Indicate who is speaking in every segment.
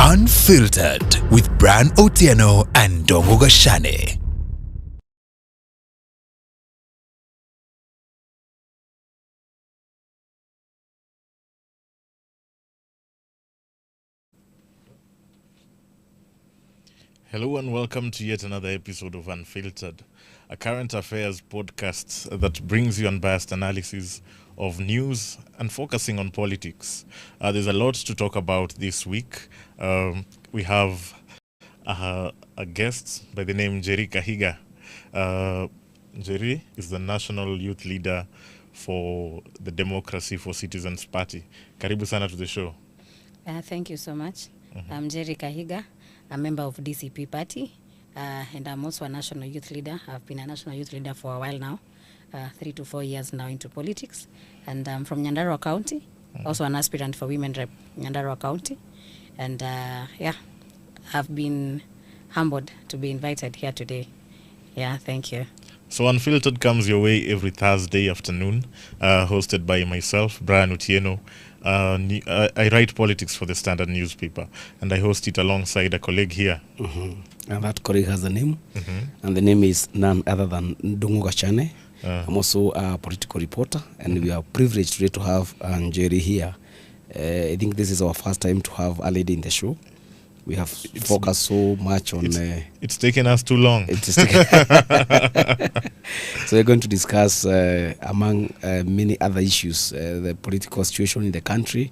Speaker 1: Unfiltered with Bran Otieno and Dongo Gashane.
Speaker 2: Hello and welcome to yet another episode of Unfiltered, a current affairs podcast that brings you unbiased analysis of news and focusing on politics. There's a lot to talk about this week. We have a guest by the name Jerry Kahiga. Jerry is the national youth leader for the Democracy for Citizens Party. Karibu sana to the show.
Speaker 3: Thank you so much. I'm Jerry Kahiga, a member of DCP party, and I'm also a national youth leader. I've been a national youth leader for a while now, 3 to 4 years now into politics. And I'm from Nyandarua County, also an aspirant for Women Rep Nyandarua County. And I've been humbled to be invited here today. Yeah, thank you.
Speaker 2: So Unfiltered comes your way every Thursday afternoon, hosted by myself, Brian Otieno. I write politics for the Standard newspaper, and I host it alongside a colleague here.
Speaker 4: And that colleague has a name, and the name is none other than Dongo Gachagua. I'm also a political reporter, and we are privileged today to have Jerry here. I think this is our first time to have a lady in the show. We have focused so much on...
Speaker 2: It's taken us too long.
Speaker 4: So we're going to discuss, among many other issues, the political situation in the country.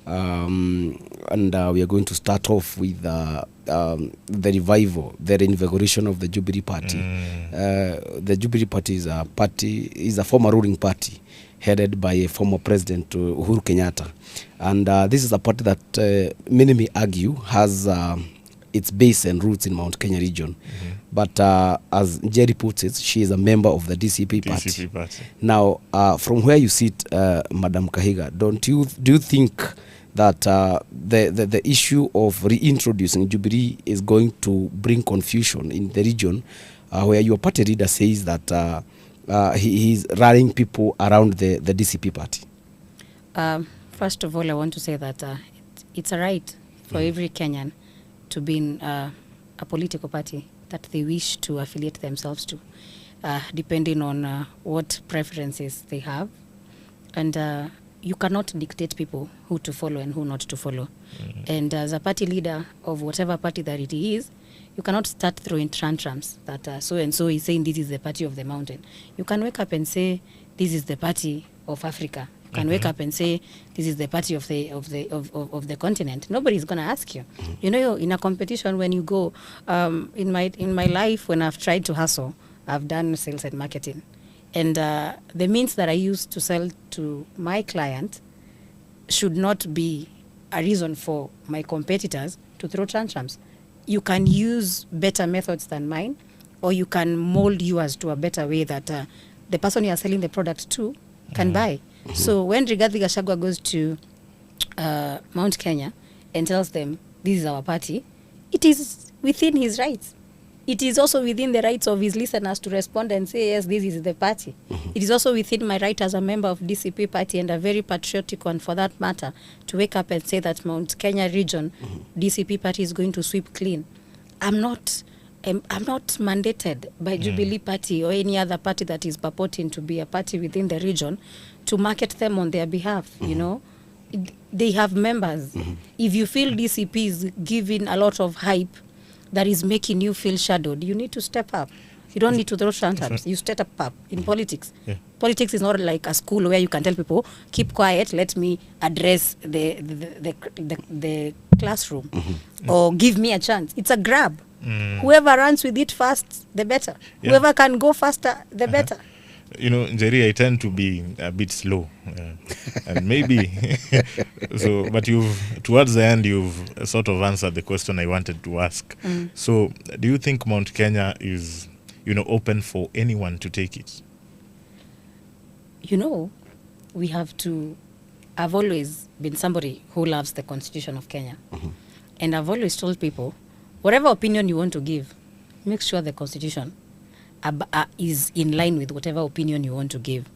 Speaker 4: And we are going to start off with the revival, the reinvigoration of the Jubilee party. The Jubilee party is a former ruling party headed by a former president, Uhuru Kenyatta. And this is a party that many may argue has its base and roots in Mount Kenya region. But as Jerry puts it, she is a member of the DCP party. Now, from where you sit, Madam Kahiga, do you think that the issue of reintroducing Jubilee is going to bring confusion in the region, where your party leader says that he is rallying people around the DCP party?
Speaker 3: First of all, I want to say that it's a right for every Kenyan to be in a political party that they wish to affiliate themselves to, depending on what preferences they have. And you cannot dictate people who to follow and who not to follow. And as a party leader of whatever party that it is, you cannot start throwing tantrums that so-and-so is saying this is the party of the mountain. You can wake up and say, this is the party of Africa. You can wake up and say, this is the party of the continent. Nobody's going to ask you. You know, in a competition, when you go, in my life, when I've tried to hustle, I've done sales and marketing. And the means that I use to sell to my client should not be a reason for my competitors to throw tantrums. You can use better methods than mine, or you can mold yours to a better way that the person you are selling the product to can buy. So when Rigathi Gachagua goes to Mount Kenya and tells them, this is our party, it is within his rights. It is also within the rights of his listeners to respond and say, yes, this is the party. It is also within my right as a member of DCP party, and a very patriotic one for that matter, to wake up and say that Mount Kenya region, DCP party is going to sweep clean. I'm not mandated by Jubilee party or any other party that is purporting to be a party within the region to market them on their behalf, you know. They have members. If you feel DCP is giving a lot of hype that is making you feel shadowed, you need to step up. You don't need to throw tantrums. You step up in politics. Politics is not like a school where you can tell people, keep quiet, let me address the classroom, or give me a chance. It's a grab. Whoever runs with it fast, the better. Whoever can go faster, the better.
Speaker 2: You know, Jerry, I tend to be a bit slow, and maybe so. But towards the end, you've sort of answered the question I wanted to ask. So, do you think Mount Kenya is, open for anyone to take it?
Speaker 3: You know, I've always been somebody who loves the Constitution of Kenya, and I've always told people, whatever opinion you want to give, make sure the Constitution is in line with whatever opinion you want to give.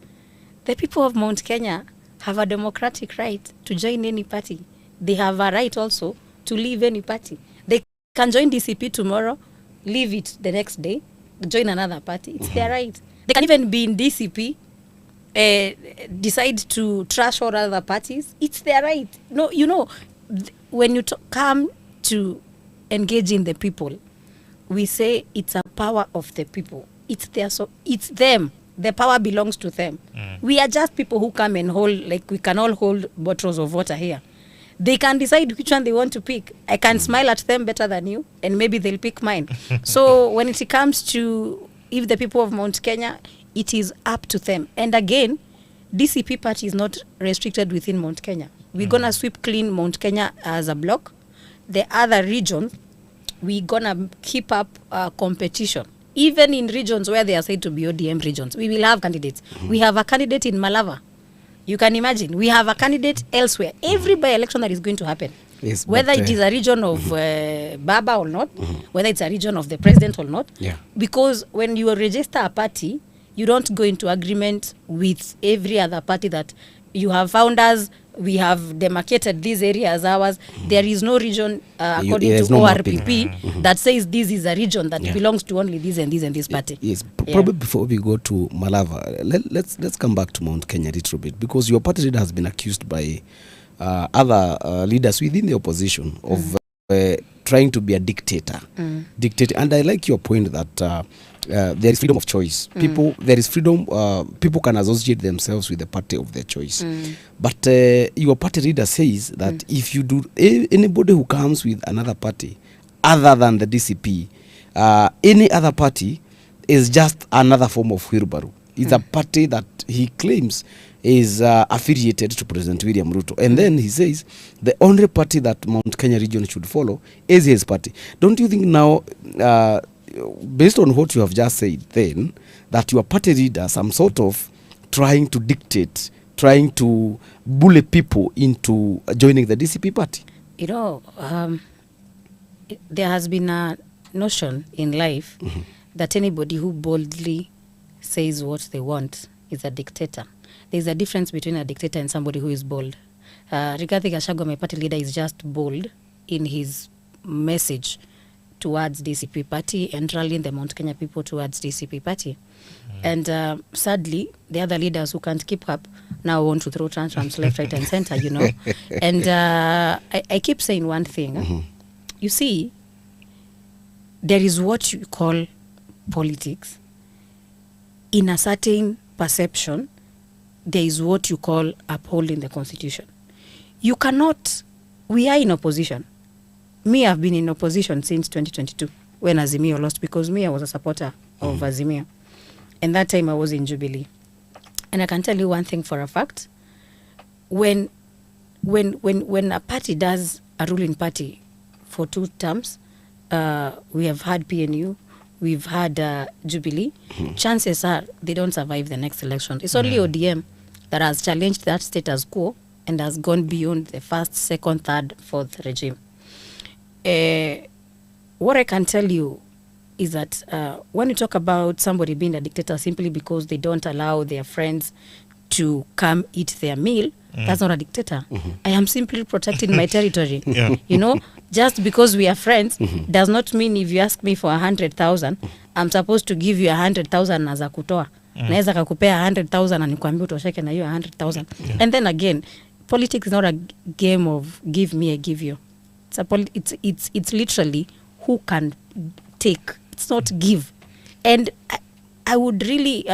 Speaker 3: The people of Mount Kenya have a democratic right to join any party. They have a right also to leave any party. They can join DCP tomorrow, leave it the next day, join another party. It's their right. They can even be in DCP, decide to trash all other parties. It's their right. No, you know, when you come to engage in the people, we say it's a power of the people. It's their, so it's them. The power belongs to them. We are just people who come and hold, like we can all hold bottles of water here. They can decide which one they want to pick. I can smile at them better than you, and maybe they'll pick mine. So when it comes to if the people of Mount Kenya, it is up to them. And again, DCP party is not restricted within Mount Kenya. We're gonna sweep clean Mount Kenya as a block. The other regions, we're gonna keep up competition. Even in regions where they are said to be ODM regions, we will have candidates. We have a candidate in Malava. You can imagine. We have a candidate elsewhere. Every by-election that is going to happen,
Speaker 4: Yes,
Speaker 3: whether
Speaker 4: but,
Speaker 3: it is a region of Baba or not, whether it's a region of the president or not, because when you register a party, you don't go into agreement with every other party that you have founders, we have demarcated this area as ours. There is no region according to
Speaker 4: no
Speaker 3: ORPP that says this is a region that belongs to only this and this and this party.
Speaker 4: Yes, probably before we go to Malava, let's come back to Mount Kenya a little bit, because your party leader has been accused by other leaders within the opposition of trying to be a dictator. And I like your point that there is freedom of choice. There is freedom. People can associate themselves with the party of their choice. But your party leader says that if you do, anybody who comes with another party other than the DCP, any other party is just another form of wheelbarrow. It's a party that he claims is affiliated to President William Ruto. And then he says the only party that Mount Kenya region should follow is his party. Don't you think now, based on what you have just said then, that your party leader some sort of trying to dictate, trying to bully people into joining the DCP party?
Speaker 3: You know, there has been a notion in life that anybody who boldly says what they want is a dictator. There's a difference between a dictator and somebody who is bold. Rigathi Gachagua, my party leader, is just bold in his message towards DCP party and rallying the Mount Kenya people towards DCP party. And sadly, the other leaders who can't keep up now want to throw tantrums left, right, and center, you know. And I keep saying one thing. You see, there is what you call politics. In a certain perception, there is what you call upholding the constitution. You cannot, we are in opposition. Me, I've been in opposition since 2022 when Azimio lost, because me, I was a supporter of Azimio. And that time I was in Jubilee. And I can tell you one thing for a fact. When a party does a ruling party for 2 terms, we have had PNU, we've had Jubilee, chances are they don't survive the next election. It's only ODM that has challenged that status quo and has gone beyond the first, second, third, fourth regime. What I can tell you is that when you talk about somebody being a dictator simply because they don't allow their friends to come eat their meal, that's not a dictator. I am simply protecting my territory. You know, just because we are friends does not mean if you ask me for 100,000, I'm supposed to give you 100,000 as a kutoa. Naweza kakupea 100,000 na nikwambia utosheke na hiyo 100,000. And then again, politics is not a game of give me, I give you. It's literally who can take. It's not give. And I would really,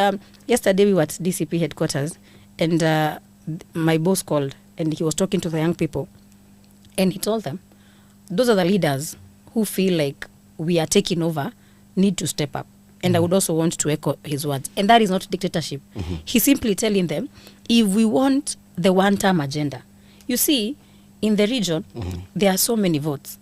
Speaker 3: yesterday we were at DCP headquarters, and my boss called and he was talking to the young people, and he told them, those are the leaders who feel like we are taking over, need to step up. And I would also want to echo his words. And that is not dictatorship. He's simply telling them, if we want the one-term agenda, you see, in the region, there are so many votes.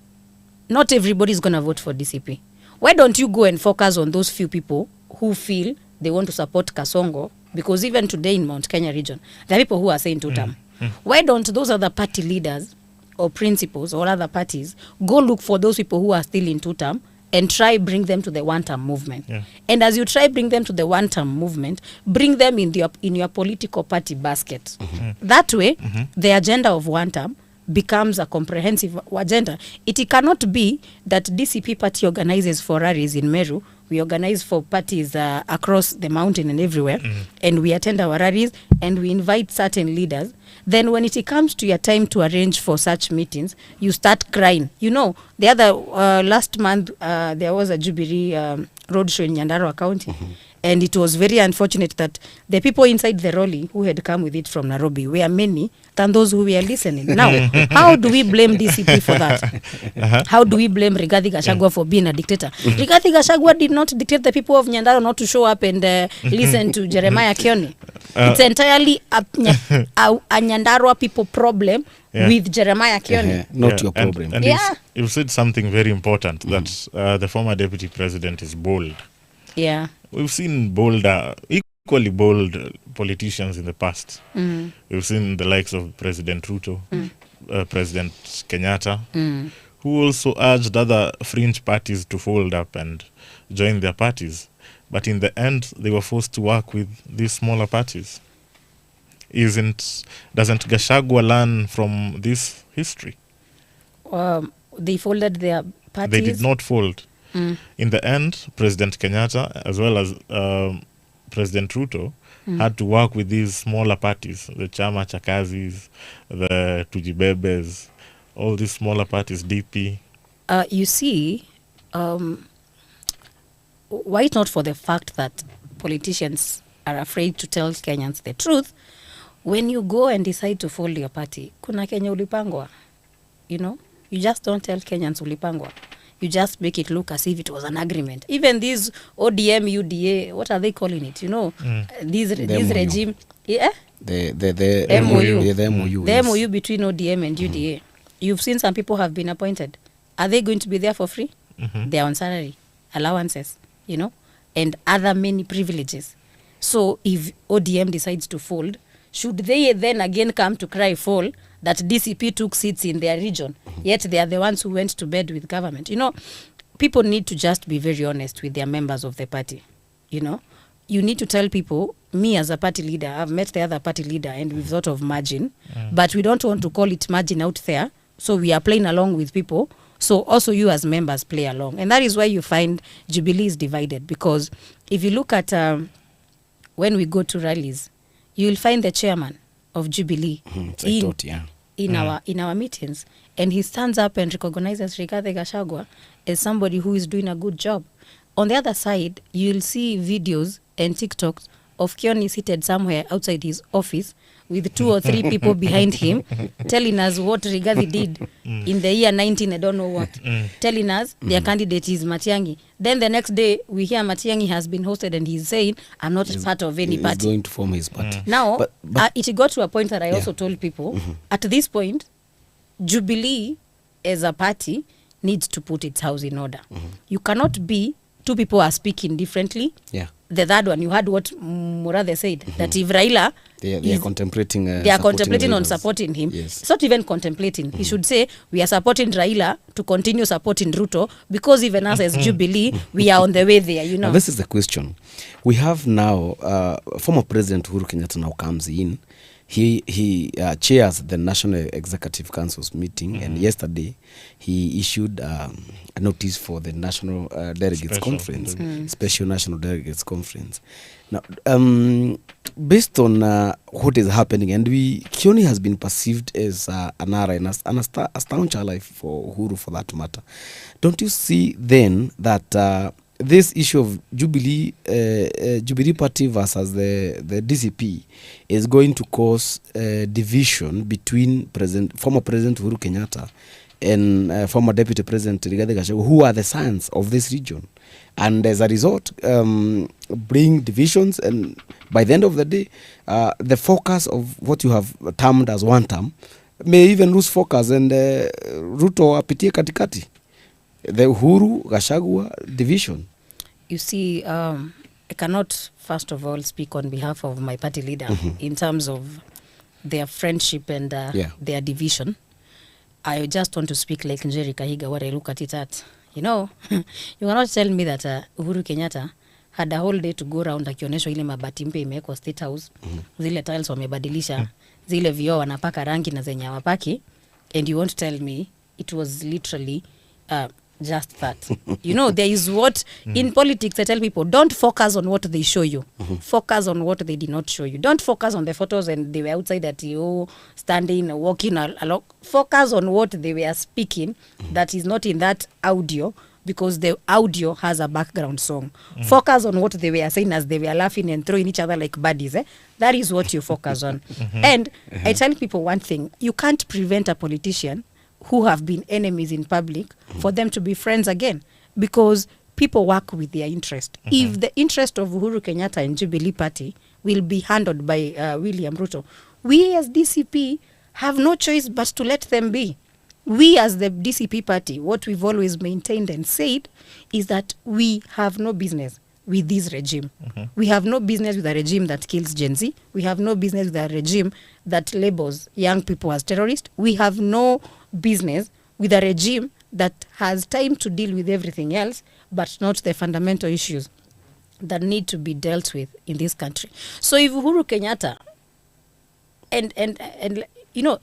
Speaker 3: Not everybody is going to vote for DCP. Why don't you go and focus on those few people who feel they want to support Kasongo? Because even today in Mount Kenya region, there are people who are saying 2-term. Why don't those other party leaders or principals or other parties go look for those people who are still in 2-term and try bring them to the 1-term movement? And as you try bring them to the 1-term movement, bring them in your political party basket. That way, the agenda of 1-term becomes a comprehensive agenda. It cannot be that DCP party organizes for rallies in Meru. We organize for parties across the mountain and everywhere, and we attend our rallies and we invite certain leaders. Then when it comes to your time to arrange for such meetings, you start crying. You know, the other last month there was a Jubilee roadshow in Nyandarua County. And it was very unfortunate that the people inside the rally who had come with it from Nairobi were many than those who were listening. Now, how do we blame DCP for that? How do we blame Rigathi Gachagua for being a dictator? Rigathi Gachagua did not dictate the people of Nyandarua not to show up and listen to Jeremiah Kioni. It's entirely a Nyandarua people problem with Jeremiah Kioni.
Speaker 4: Not your problem.
Speaker 2: And you've said something very important, that the former deputy president is bold.
Speaker 3: Yeah.
Speaker 2: We've seen equally bold politicians in the past. We've seen the likes of President Ruto, President Kenyatta, who also urged other fringe parties to fold up and join their parties. But in the end, they were forced to work with these smaller parties. Doesn't Gachagua learn from this history?
Speaker 3: They folded their parties?
Speaker 2: They did not fold. In the end, President Kenyatta, as well as President Ruto, had to work with these smaller parties, the Chama Chakazis, the Tujibebes, all these smaller parties, DP.
Speaker 3: You see, why not for the fact that politicians are afraid to tell Kenyans the truth? When you go and decide to fold your party, kuna Kenya ulipangwa, you know? You just don't tell Kenyans ulipangwa. You just make it look as if it was an agreement. Even these ODM, UDA, what are they calling it? You know, this regime. Yeah?
Speaker 4: The
Speaker 3: MOU.
Speaker 4: The MOU.
Speaker 3: The MOU between ODM and UDA. You've seen some people have been appointed. Are they going to be there for free? They're on salary, allowances, you know, and other many privileges. So if ODM decides to fold, should they then again come to cry foul that DCP took seats in their region, yet they are the ones who went to bed with government? You know, people need to just be very honest with their members of the party. You know, you need to tell people, me as a party leader, I've met the other party leader and we've thought of merging, but we don't want to call it merging out there. So we are playing along with people. So also you as members play along. And that is why you find Jubilee is divided. Because if you look at when we go to rallies, you will find the chairman of Jubilee in our meetings, and he stands up and recognizes Rigathi Gachagua as somebody who is doing a good job. On the other side, you'll see videos and TikToks of Kioni seated somewhere outside his office with 2 or 3 people behind him telling us what Rigathi did in the year 19, I don't know what, telling us their candidate is Matiang'i. Then the next day, we hear Matiang'i has been hosted and he's saying, I'm not part of any party.
Speaker 4: He's going to form his party.
Speaker 3: Now, it got to a point that I also told people, at this point, Jubilee as a party needs to put its house in order. You cannot be 2 people are speaking differently.
Speaker 4: Yeah.
Speaker 3: The third one, you heard what Murathe said, that if Raila...
Speaker 4: They are contemplating...
Speaker 3: they are contemplating on supporting him.
Speaker 4: Yes.
Speaker 3: It's not even contemplating. He should say, we are supporting Raila to continue supporting Ruto, because even us as Jubilee, we are on the way there, you know.
Speaker 4: Now, this is the question. We have now, former President Uhuru Kenyatta now comes in. He chairs the National Executive Council's meeting, and yesterday he issued a notice for the National Delegates Conference, Special National Delegates Conference. Now, based on what is happening, and Kioni has been perceived as an ally and a staunch ally for Uhuru, for that matter. Don't you see then that this issue of Jubilee Party versus the DCP is going to cause division between former President Uhuru Kenyatta and former Deputy President Rigathi Gachagua, who are the sons of this region, and as a result, bring divisions, and by the end of the day, the focus of what you have termed as one term may even lose focus, and Ruto apitie katikati. The Uhuru Gachagua division.
Speaker 3: You see, I cannot first of all speak on behalf of my party leader in terms of their friendship and their division. I just want to speak like Njeri Kahiga, what I look at it at. You know, you cannot tell me that Uhuru Kenyatta had a whole day to go around akionyesha ile mabati mpya imewekwa State House, zile tiles wamebadilisha, zile vioo wanapaka rangi na zenye hawapaki, and you won't tell me it was literally just that. You know, there is what in politics I tell people, don't focus on what they show you. Focus on what they did not show you. Don't focus on the photos and they were outside at you standing or walking along. Focus on what they were speaking that is not in that audio, because the audio has a background song. Focus on what they were saying as they were laughing and throwing each other like buddies. That is what you focus on. And I tell people one thing, you can't prevent a politician who have been enemies in public for them to be friends again, because people work with their interest. If the interest of Uhuru Kenyatta and Jubilee Party will be handled by William Ruto, we as DCP have no choice but to let them be. We as the DCP party, what we've always maintained and said is that we have no business with this regime. We have no business with a regime that kills Gen Z. We have no business with a regime that labels young people as terrorists. We have no business with a regime that has time to deal with everything else, but not the fundamental issues that need to be dealt with in this country. So if Uhuru Kenyatta and you know,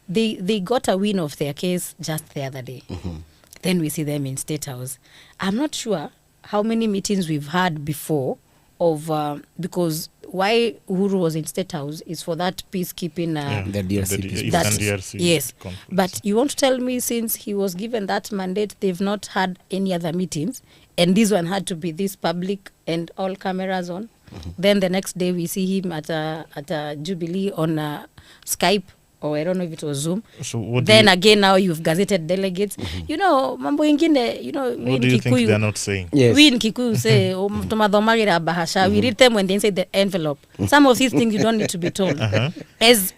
Speaker 3: they got a win of their case just the other day. Then we see them in State House. I'm not sure how many meetings we've had before of because why Uhuru was in State House is for that peacekeeping
Speaker 4: The DRC.
Speaker 3: that,
Speaker 2: DRC
Speaker 3: yes,
Speaker 2: conference.
Speaker 3: but you won't tell me since he was given that mandate they've not had any other meetings, and this one had to be this public and all cameras on. Then the next day we see him at a Jubilee on Skype, or I don't know if it was Zoom.
Speaker 2: So what
Speaker 3: Then again now you've gazetted delegates. You know, mambo ingine, you know,
Speaker 2: what do you think they're not saying?
Speaker 4: Yes.
Speaker 3: we in Kikuyu say, tumadhomagira bahasha. We read them when they inside the envelope. Some of these things you don't need to be told. As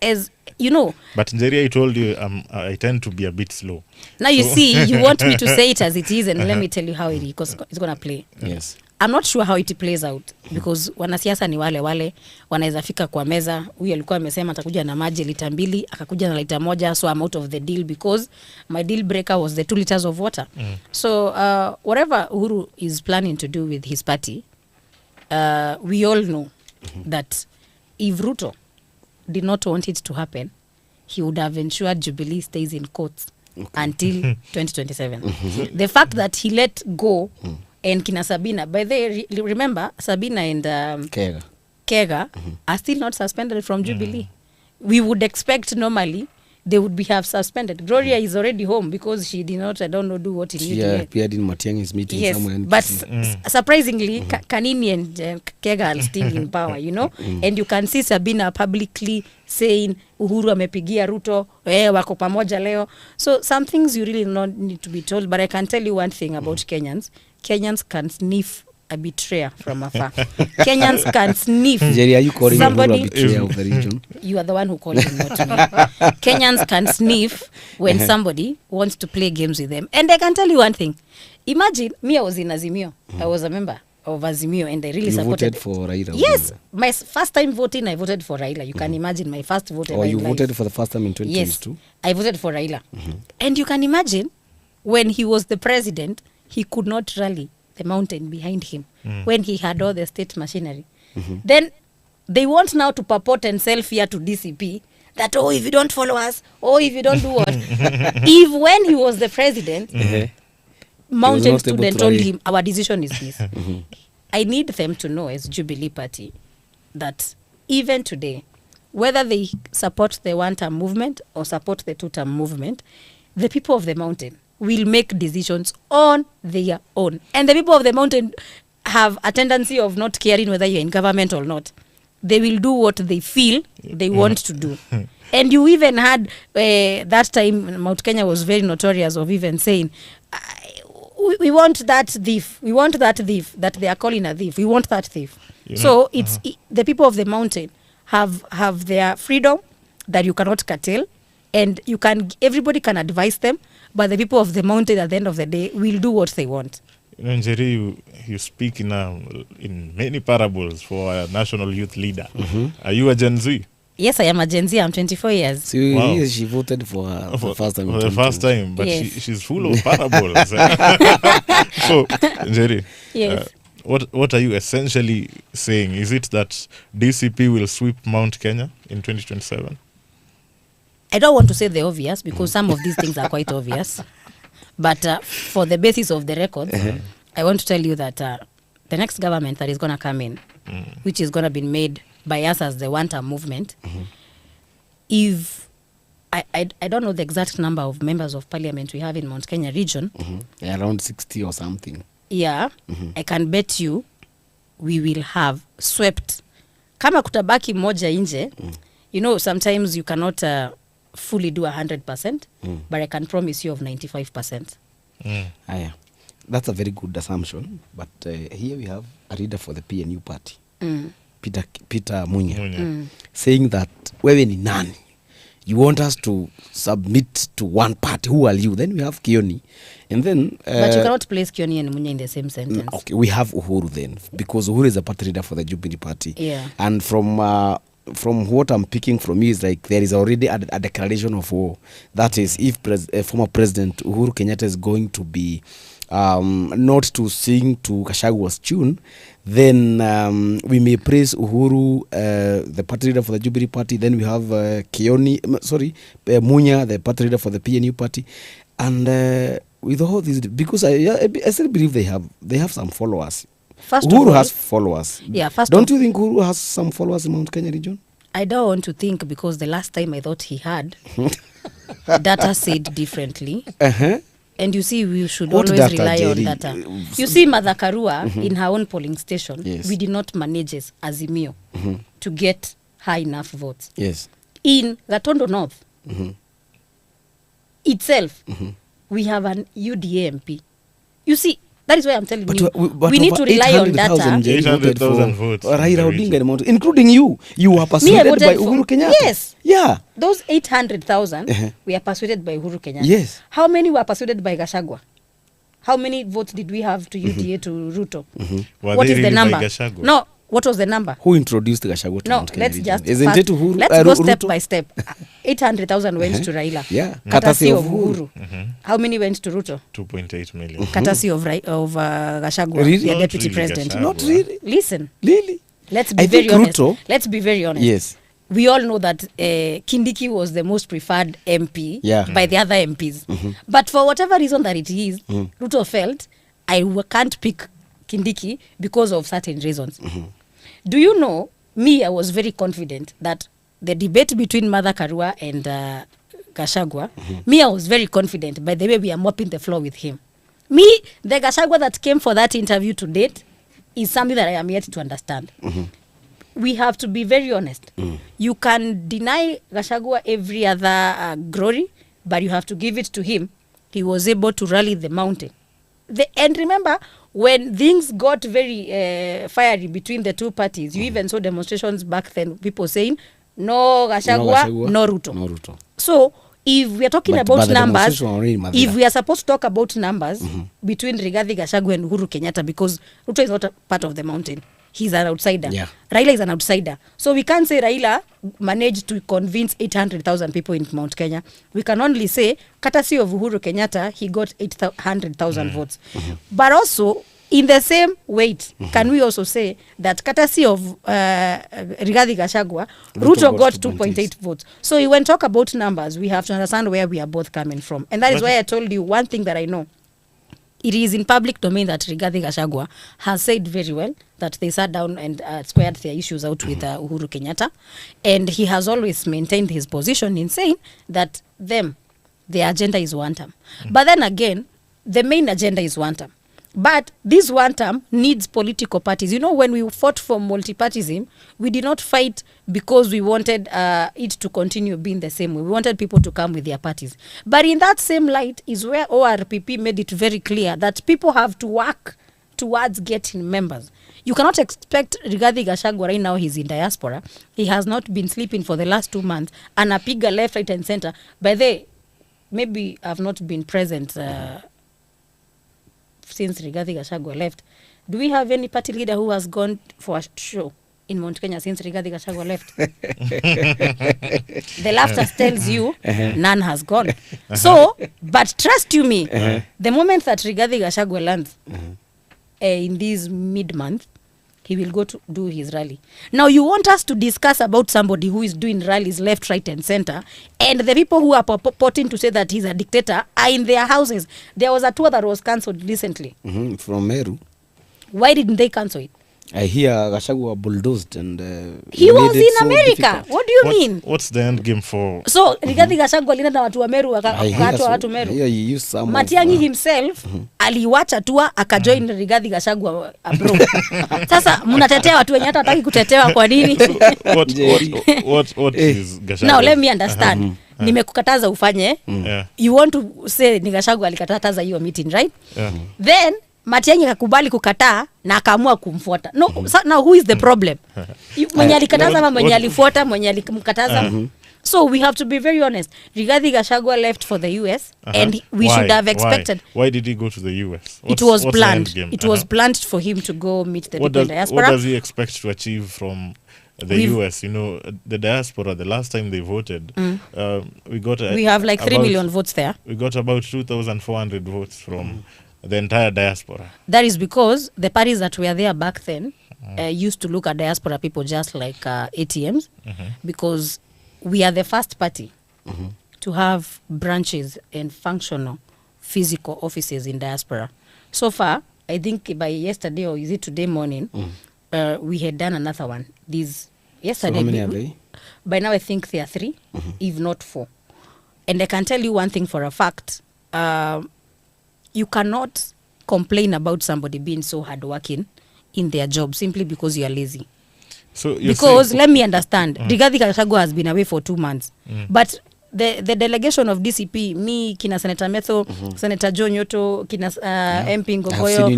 Speaker 3: you know.
Speaker 2: But Njeri, I told you I tend to be a bit slow.
Speaker 3: Now you see, you want me to say it as it is, and let me tell you how it is, because it's going to play.
Speaker 4: Yes.
Speaker 3: I'm not sure how it plays out, because wanasiasa ni wale wanaweza fika kwa meza, huyu alikuwa amesema atakuja na maji lita 2, akakuja na lita 1, so I'm out of the deal because my deal breaker was the 2 liters of water. So whatever Uhuru is planning to do with his party, we all know that if Ruto did not want it to happen, he would have ensured Jubilee stays in courts until 2027. The fact that he let go and kina Sabina, by the way, remember Sabina and Kega are still not suspended from Jubilee. We would expect normally they would have suspended. Gloria is already home because she did not, I don't know, do what he needed.
Speaker 4: She appeared in Matiang'i's meeting somewhere.
Speaker 3: But surprisingly, Kanini and Kega are still in power, you know. And you can see Sabina publicly saying, Uhuru amepigia Ruto, wako pamoja leo. So some things you really not need to be told. But I can tell you one thing about Kenyans. Kenyans can sniff a betrayer from afar. Kenyans can sniff.
Speaker 4: Jerry, are you calling
Speaker 3: somebody
Speaker 4: Uhuru a betrayer of the region?
Speaker 3: You are the one who called him, not me. Kenyans can sniff when somebody wants to play games with them. And I can tell you one thing. Imagine, me, I was in Azimio. I was a member of Azimio, and I really supported.
Speaker 4: You voted for Raila?
Speaker 3: Yes. My first time voting, I voted for Raila. You can imagine my first vote ever
Speaker 4: you
Speaker 3: in
Speaker 4: voted
Speaker 3: life.
Speaker 4: for the first time in 2022?
Speaker 3: Yes, I voted for Raila. And you can imagine, when he was the president, he could not rally the mountain behind him when he had all the state machinery. Then they want now to purport and sell fear to DCP that, oh, if you don't follow us, oh, if you don't do what. If when he was the president, mountain stood and told him, our decision is this. I need them to know as Jubilee Party that even today, whether they support the one-term movement or support the two-term movement, the people of the mountain will make decisions on their own. And the people of the mountain have a tendency of not caring whether you're in government or not. They will do what they feel they want to do. And you even had, that time, Mount Kenya was very notorious of even saying, we want that thief. We want that thief that they are calling a thief. We want that thief. So it's the people of the mountain have their freedom that you cannot curtail, and everybody can advise them, but the people of the mountain at the end of the day will do what they want.
Speaker 2: You know, Njeri, you speak in many parables for a national youth leader. Are you a Gen Z?
Speaker 3: Yes, I am a Gen Z. I'm 24 years.
Speaker 4: So
Speaker 2: Wow.
Speaker 4: she voted for the first time.
Speaker 2: For the first time, but
Speaker 3: Yes.
Speaker 2: she's full of parables. So, Njeri,
Speaker 3: Yes.
Speaker 2: what are you essentially saying? Is it that DCP will sweep Mount Kenya in 2027?
Speaker 3: I don't want to say the obvious because some of these things are quite obvious. But for the basis of the records, I want to tell you that the next government that is going to come in, which is going to be made by us as the one-term movement, if I don't know the exact number of members of parliament we have in Mount Kenya region.
Speaker 4: Yeah, around 60 or something.
Speaker 3: Yeah, I can bet you we will have swept. Kama kutabaki moja nje, you know, sometimes you cannot fully do 100%, but I can promise you of 95%.
Speaker 4: Yeah. That's a very good assumption. But here we have a leader for the PNU party, Peter Munya, saying that wewe ni nani? You want us to submit to one party. Who are you? Then we have Kioni. And then...
Speaker 3: but you cannot place Kioni and Munya in the same sentence.
Speaker 4: Okay, we have Uhuru then. Because Uhuru is a party leader for the Jubilee party.
Speaker 3: Yeah.
Speaker 4: And from what I'm picking from you is like there is already a declaration of war. That is, if former President Uhuru Kenyatta is going to be not to sing to Gashagua's tune, then we may praise Uhuru, the party leader for the Jubilee party. Then we have Munya, the party leader for the PNU party. And with all these, because I still believe they have some followers. Uhuru has followers.
Speaker 3: Yeah,
Speaker 4: don't you think Uhuru has some followers in Mount Kenya region?
Speaker 3: I don't want to think, because the last time I thought he had, data said differently. And you see, we should always rely on data. You see, Martha Karua, in her own polling station, we did not manage as Azimio to get high enough votes.
Speaker 4: Yes.
Speaker 3: In Gatondo North itself, we have an UDA MP. You see, that is why I'm telling you, we need to rely on data.
Speaker 2: 800,000 votes.
Speaker 4: Raila Odinga, including you. You were persuaded by Uhuru Kenyatta.
Speaker 3: Yes.
Speaker 4: Yeah.
Speaker 3: Those 800,000 we are persuaded by Uhuru Kenyatta.
Speaker 4: Yes.
Speaker 3: How many were persuaded by Gachagua? How many votes did we have to UDA to Ruto? What is the number? No, what was the number?
Speaker 4: Who introduced Gachagua to Mount Kenya
Speaker 3: let's
Speaker 4: region?
Speaker 3: just
Speaker 4: Isn't it Uhuru?
Speaker 3: Let's go step by step. 800,000 went to Raila.
Speaker 4: Yeah.
Speaker 3: Courtesy of Uhuru. How many went to Ruto?
Speaker 2: 2.8 million.
Speaker 3: Courtesy of Gachagua,
Speaker 4: Really?
Speaker 3: the
Speaker 2: Not
Speaker 3: deputy
Speaker 2: really
Speaker 3: president.
Speaker 2: Gachagua.
Speaker 4: Not really.
Speaker 3: Listen,
Speaker 4: Really?
Speaker 3: let's be
Speaker 4: I
Speaker 3: very
Speaker 4: think
Speaker 3: honest.
Speaker 4: Ruto-
Speaker 3: Let's be very honest.
Speaker 4: Yes.
Speaker 3: We all know that Kindiki was the most preferred MP by the other MPs. But for whatever reason that it is, Ruto felt, I can't pick Kindiki because of certain reasons. Do you know, I was very confident that the debate between Martha Karua and Gachagua, I was very confident by the way we are mopping the floor with him. The Gachagua that came for that interview to date is something that I am yet to understand. We have to be very honest. You can deny Gachagua every other glory, but you have to give it to him. He was able to rally the mountain. And remember, when things got very fiery between the two parties, you even saw demonstrations back then, people saying, no Gachagua, no Ruto. So, if we are talking about numbers, if we are supposed to talk about numbers between Rigathi Gachagua and Uhuru Kenyatta, because Ruto is not a part of the mountain, he's an outsider. Yeah. Raila is an outsider. So we can't say Raila managed to convince 800,000 people in Mount Kenya. We can only say, courtesy of Uhuru Kenyatta, he got 800,000 votes. But also, in the same weight, can we also say that courtesy of Rigathi Gachagua, Ruto got 2.8 votes. So when we talk about numbers, we have to understand where we are both coming from. And that is why I told you one thing that I know. It is in public domain that Rigathi Gachagua has said very well that they sat down and squared their issues out with Uhuru Kenyatta. And he has always maintained his position in saying that the agenda is one term. But then again, the main agenda is one term. But this one term needs political parties. You know, when we fought for multipartyism, we did not fight because we wanted it to continue being the same way. We wanted people to come with their parties. But in that same light is where ORPP made it very clear that people have to work towards getting members. You cannot expect Rigathi Gachagua right now, he's in diaspora. He has not been sleeping for the last 2 months. And Apiga left, right and center. But they maybe have not been present since Rigathi Gachagua left. Do we have any party leader who has gone for a show in Mount Kenya since Rigathi Gachagua left? The laughter tells you none has gone. So, but trust you me, the moment that Rigathi Gachagua lands in this mid-month, he will go to do his rally. Now you want us to discuss about somebody who is doing rallies left, right and center, and the people who are purporting to say that he's a dictator are in their houses. There was a tour that was cancelled recently.
Speaker 4: From Meru.
Speaker 3: Why didn't they cancel it?
Speaker 4: I hear Gachagua bulldozed and
Speaker 3: he was in
Speaker 4: so
Speaker 3: America.
Speaker 4: difficult.
Speaker 3: What do you mean?
Speaker 2: What's the end game for?
Speaker 3: So Rigathi Gachagua alienda na watu wa Meru
Speaker 4: I hear
Speaker 3: wakatoa
Speaker 4: so.
Speaker 3: watu Meru.
Speaker 4: Here he used some
Speaker 3: Matiang'i
Speaker 4: of,
Speaker 3: himself akawacha tour akajoin Rigathi Gachagua abroad. Sasa mnatetea watu wenye hata hataki kutetewa kwa nini?
Speaker 2: What is Gachagua?
Speaker 3: Now let me understand. Nimekukataza ufanye. You want to say ni Gachagua alikataza hiyo meeting, right? Then Matiang'i akakubali kukataa na akaamua kumfuata. No, now who is the problem? Mwenye alikataza ama mwenye alifuata, mwenye alimkataza? So we have to be very honest. Rigathi Gachagua left for the US and we should have expected.
Speaker 2: Why did he go to the US?
Speaker 3: It was planned. It was planned for him to go meet the people in diaspora.
Speaker 2: What does he expect to achieve from the US? You know, the diaspora, the last time they voted, we have
Speaker 3: like 3 million votes there.
Speaker 2: We got about 2,400 votes from the entire diaspora.
Speaker 3: That is because the parties that were there back then used to look at diaspora people just like ATMs, because we are the first party to have branches and functional physical offices in diaspora. So far, I think by yesterday or is it today morning, we had done another one. Yesterday.
Speaker 4: So how many are they?
Speaker 3: By now I think there are 3, if not 4. And I can tell you one thing for a fact. You cannot complain about somebody being so hardworking in their job simply because you are lazy.
Speaker 2: So
Speaker 3: because let me understand, Rigathi Gachagua has been away for 2 months, but the delegation of DCP, me, kina Senator Metho, Senator John Yoto, kina MP Ngogoyo,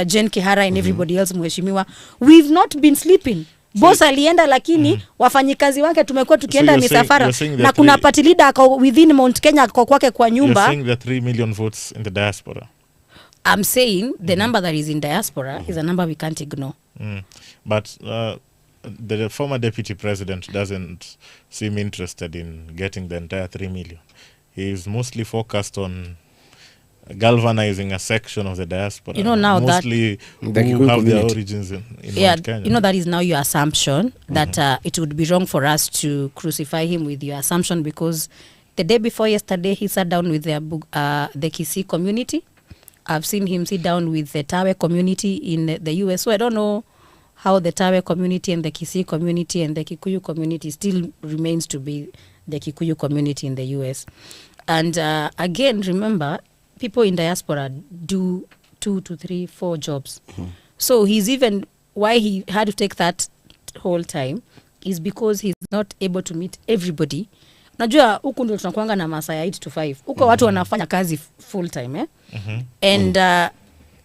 Speaker 3: Jen Kihara and everybody else, mheshimiwa, we've not been sleeping. Boss alienda lakini wafanyikazi wake tumekuwa tukienda misafara na kuna party leader ako within Mount Kenya kwa kwake kwa nyumba.
Speaker 2: You're saying the 3 million votes in the diaspora.
Speaker 3: I'm saying the number that is in diaspora is a number we can't ignore.
Speaker 2: But the former deputy president doesn't seem interested in getting the entire 3 million. He's mostly focused on galvanizing a section of the diaspora.
Speaker 3: You know, now
Speaker 2: mostly
Speaker 3: that
Speaker 2: who have their origins in Mount Kenya.
Speaker 3: You know, that is now your assumption that it would be wrong for us to crucify him with your assumption, because the day before yesterday he sat down with the Kisii community. I've seen him sit down with the Tawe community in the US. So I don't know how the Tawe community and the Kisii community and the Kikuyu community still remains to be the Kikuyu community in the US. And again, remember, people in diaspora do 2 to 3, 4 jobs. So he's even, why he had to take that whole time is because he's not able to meet everybody. Najua huku ndio tunakuanga na masaa ya 8 to 5. Huko watu wanafanya kazi full time, and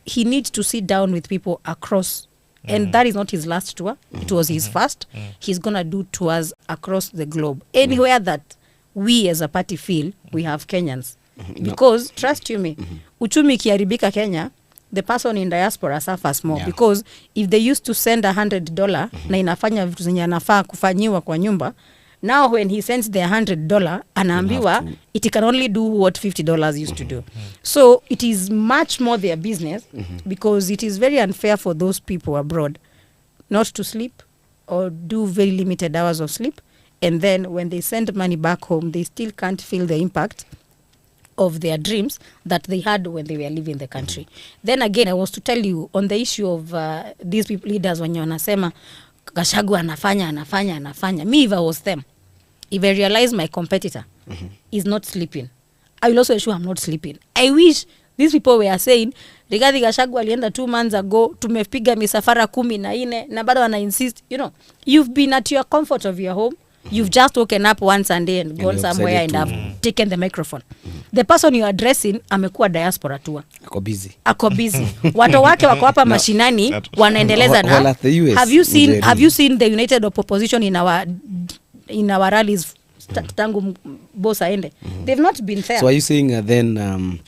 Speaker 3: he needs to sit down with people across, and that is not his last tour. It was his first. He's going to do tours across the globe. Anywhere that we as a party feel we have Kenyans. Because trust you me, uchumi kiharibika Kenya, the person in diaspora suffers more, because if they used to send $100 na inafanya vitu zenye anafaa kufanyiwa kwa nyumba, now when he sends the $100 anaambiwa it can only do what $50 used to do. So it is much more their business, because it is very unfair for those people abroad not to sleep or do very limited hours of sleep, and then when they send money back home they still can't feel the impact of their dreams that they had when they were living the country. Then again, I was to tell you on the issue of these people leaders when wanasema Gachagua anafanya. Me, if I was them, if I realize my competitor is not sleeping, I will also ensure I'm not sleeping. I wish these people were saying, Rigathi Gachagua alienda 2 months ago, tumepiga misafara 14 na bado wana insist. You know, you've been at your comfort of your home. You've just woken up one Sunday and gone somewhere and have taken the microphone. The person you are addressing amekuwa diaspora tour. Ako busy. Watu wake wako hapa mashinani wanaendeleza na. Have you seen the United Opposition in our rallies tangu boss aende? They've not been there.
Speaker 4: So are you saying then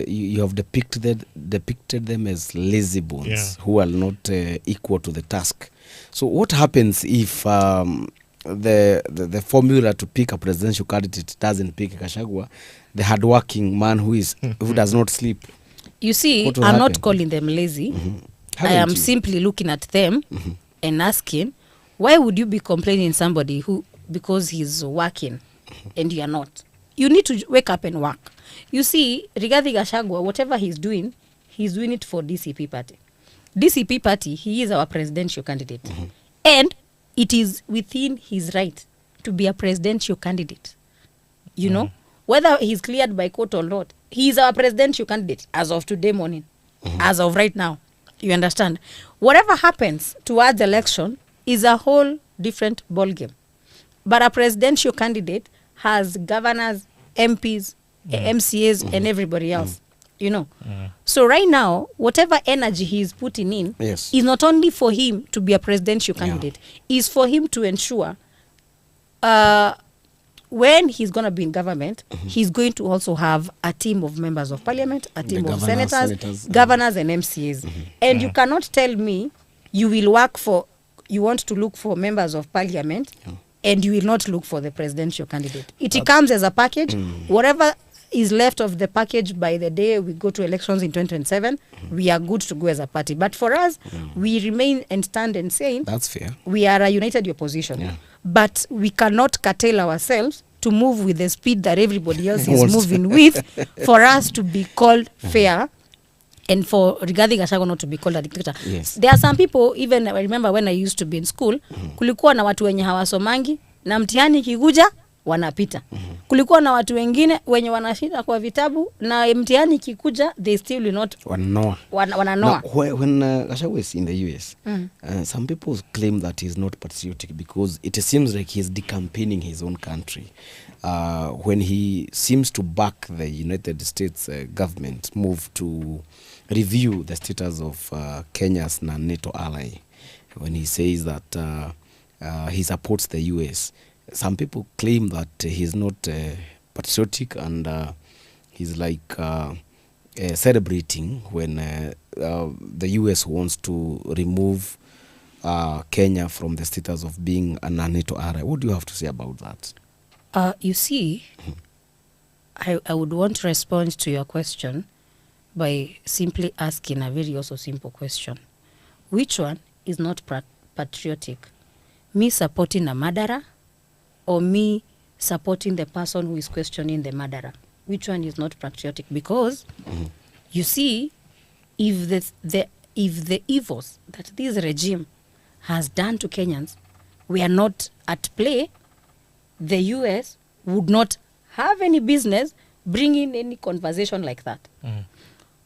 Speaker 4: you have depicted them as lazy bones who are not equal to the task? So what happens if the formula to pick a presidential candidate doesn't pick Gachagua, the hardworking man who does not sleep?
Speaker 3: You see, I'm not calling them lazy. I am simply looking at them and asking, why would you be complaining somebody who, because he's working and you are not? You need to wake up and work. You see, Rigathi Gachagua, whatever he's doing it for DCP party. DCP party, he is our presidential candidate. And it is within his right to be a presidential candidate. You know, whether he's cleared by court or not, he is our presidential candidate as of today morning, as of right now. You understand? Whatever happens towards election is a whole different ballgame. But a presidential candidate has governors, MPs, MCAs, and everybody else. You know? So right now, whatever energy he is putting in is not only for him to be a presidential candidate, is for him to ensure when he's going to be in government, he's going to also have a team of members of parliament, a team of senators, governors, and MCAs. And you cannot tell me you want to look for members of parliament and you will not look for the presidential candidate. It comes as a package. Whatever is left of the package by the day we go to elections in 2027, we are good to go as a party. But for us, we remain and stand and saying
Speaker 4: that's fair. We
Speaker 3: are a united opposition. But we cannot curtail ourselves to move with the speed that everybody else is moving with for us to be called fair and for Rigathi Gachagua not to be called a dictator. There are some people, even I remember when I used to be in school, kulikuwa na watu wenye hawasomangi na mtihani kiguja wanapita. Kulikuwa na watu wengine wenye wanashinda kwa vitabu na mtihani kikuja they still will not wananoa.
Speaker 4: When Gachagua is in the US, some people claim that he's not patriotic because it seems like he's decampaigning his own country. When he seems to back the United States government move to review the status of Kenya's NATO ally, when he says that he supports the US, some people claim that he's not patriotic and he's like celebrating when the US wants to remove Kenya from the status of being a NATO ally. What do you have to say about that?
Speaker 3: You see, I would want to respond to your question by simply asking a very also simple question. Which one is not patriotic? Me supporting a murderer or me supporting the person who is questioning the murderer? Which one is not patriotic? Because you see, if the evils that this regime has done to Kenyans were not at play, the US would not have any business bringing any conversation like that.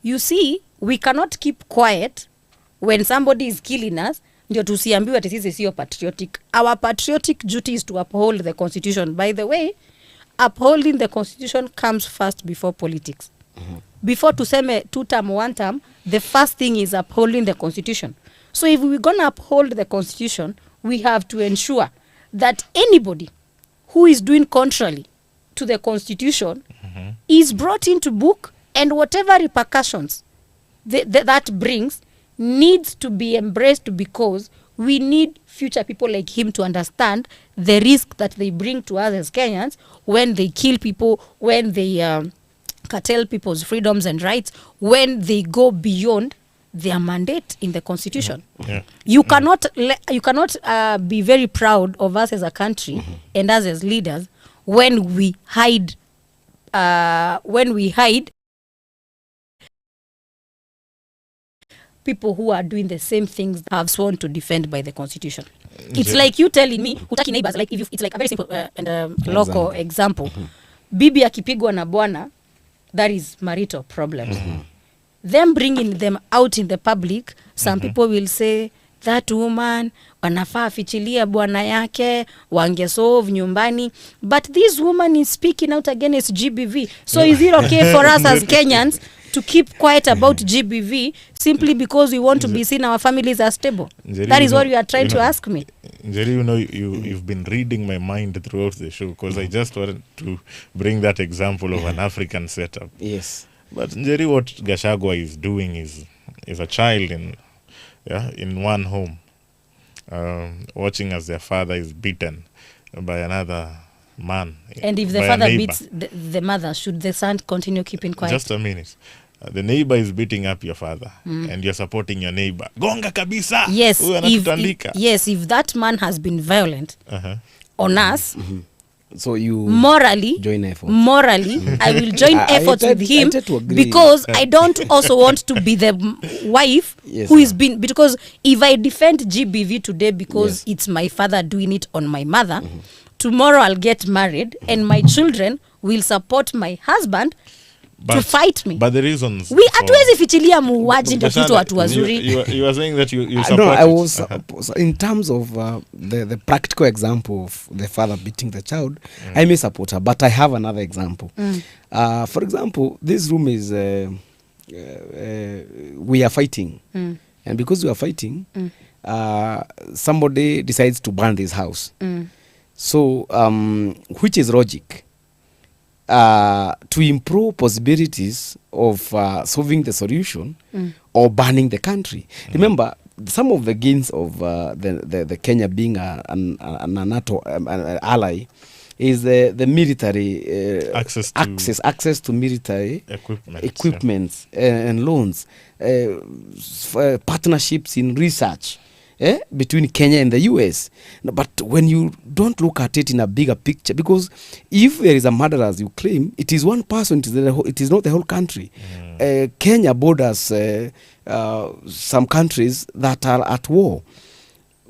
Speaker 3: You see, we cannot keep quiet when somebody is killing us ndio tusiambiwe ati sisi sio patriotic. Our patriotic duty is to uphold the constitution. By the way, upholding the constitution comes first before politics. Before tuseme two term, one term, the first thing is upholding the constitution. So if we're going to uphold the constitution, we have to ensure that anybody who is doing contrary to the constitution is brought into book, and whatever repercussions that brings needs to be embraced, because we need future people like him to understand the risk that they bring to us as Kenyans when they kill people, when they curtail people's freedoms and rights, when they go beyond their mandate in the constitution. You cannot be very proud of us as a country and us as leaders when we hide people who are doing the same things have sworn to defend by the constitution. It's like you telling me hutaki neighbors, like if it's like a very simple and local example. Bibi akipigwa na bwana, that is marital problems. Them bringing them out in the public, some people will say that woman wanafaa fichilia bwana yake, wangesolve nyumbani, but this woman is speaking out against GBV. So is it okay for us as Kenyans to keep quiet about GBV simply because we want to be seen our families are stable?
Speaker 2: Njeri,
Speaker 3: that is what you are trying to ask me.
Speaker 2: Njeri, you've been reading my mind throughout the show, because I just wanted to bring that example of an African setup.
Speaker 4: Yes.
Speaker 2: But Njeri, what Gachagua is doing is a child in one home, watching as their father is beaten by another man.
Speaker 3: And if the father beats the mother, should the son continue keeping quiet?
Speaker 2: Just a minute. the neighbor is beating up your father and you're supporting your neighbor, gonga kabisa.
Speaker 3: Yes, if that man has been violent on us,
Speaker 4: so you
Speaker 3: morally
Speaker 4: join efforts.
Speaker 3: I will join efforts with him, because I don't also want to be the wife who is being, because if I defend GBV today because it's my father doing it on my mother, tomorrow I'll get married and my children will support my husband to fight me.
Speaker 2: But the reasons
Speaker 3: hatuwezi fichilia muuaji ndio kitu watu wazuri.
Speaker 2: You are saying that you support.
Speaker 4: No, I was in terms of the practical example of the father beating the child, I may support her, but I have another example. For example, this room is we are fighting, and because we are fighting, somebody decides to burn this house. So which is logic? To improve possibilities of solving the solution or burning the country. Remember, some of the gains of the Kenya being a NATO ally is the military access to military equipment and loans, partnerships in research. Between Kenya and the US. No, but when you don't look at it in a bigger picture, because if there is a murder as you claim, it is one person, it is not the whole country. Kenya borders some countries that are at war.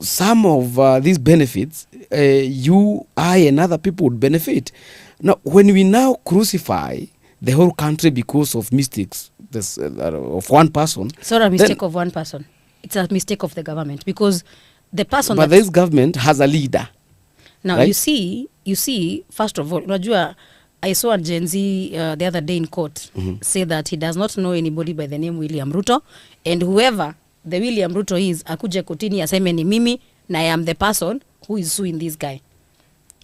Speaker 4: Some of these benefits, you, I, and other people would benefit. Now, when we now crucify the whole country because of mistakes of one person.
Speaker 3: It's not a mistake of one person. It's a mistake of the government, because the person.
Speaker 4: But this government has a leader.
Speaker 3: Now,
Speaker 4: right?
Speaker 3: you see, first of all, unajua, I saw a Gen Z the other day in court say that he does not know anybody by the name William Ruto, and whoever the William Ruto is, akuje kotini aseme ni mimi na I am the person who is suing this guy.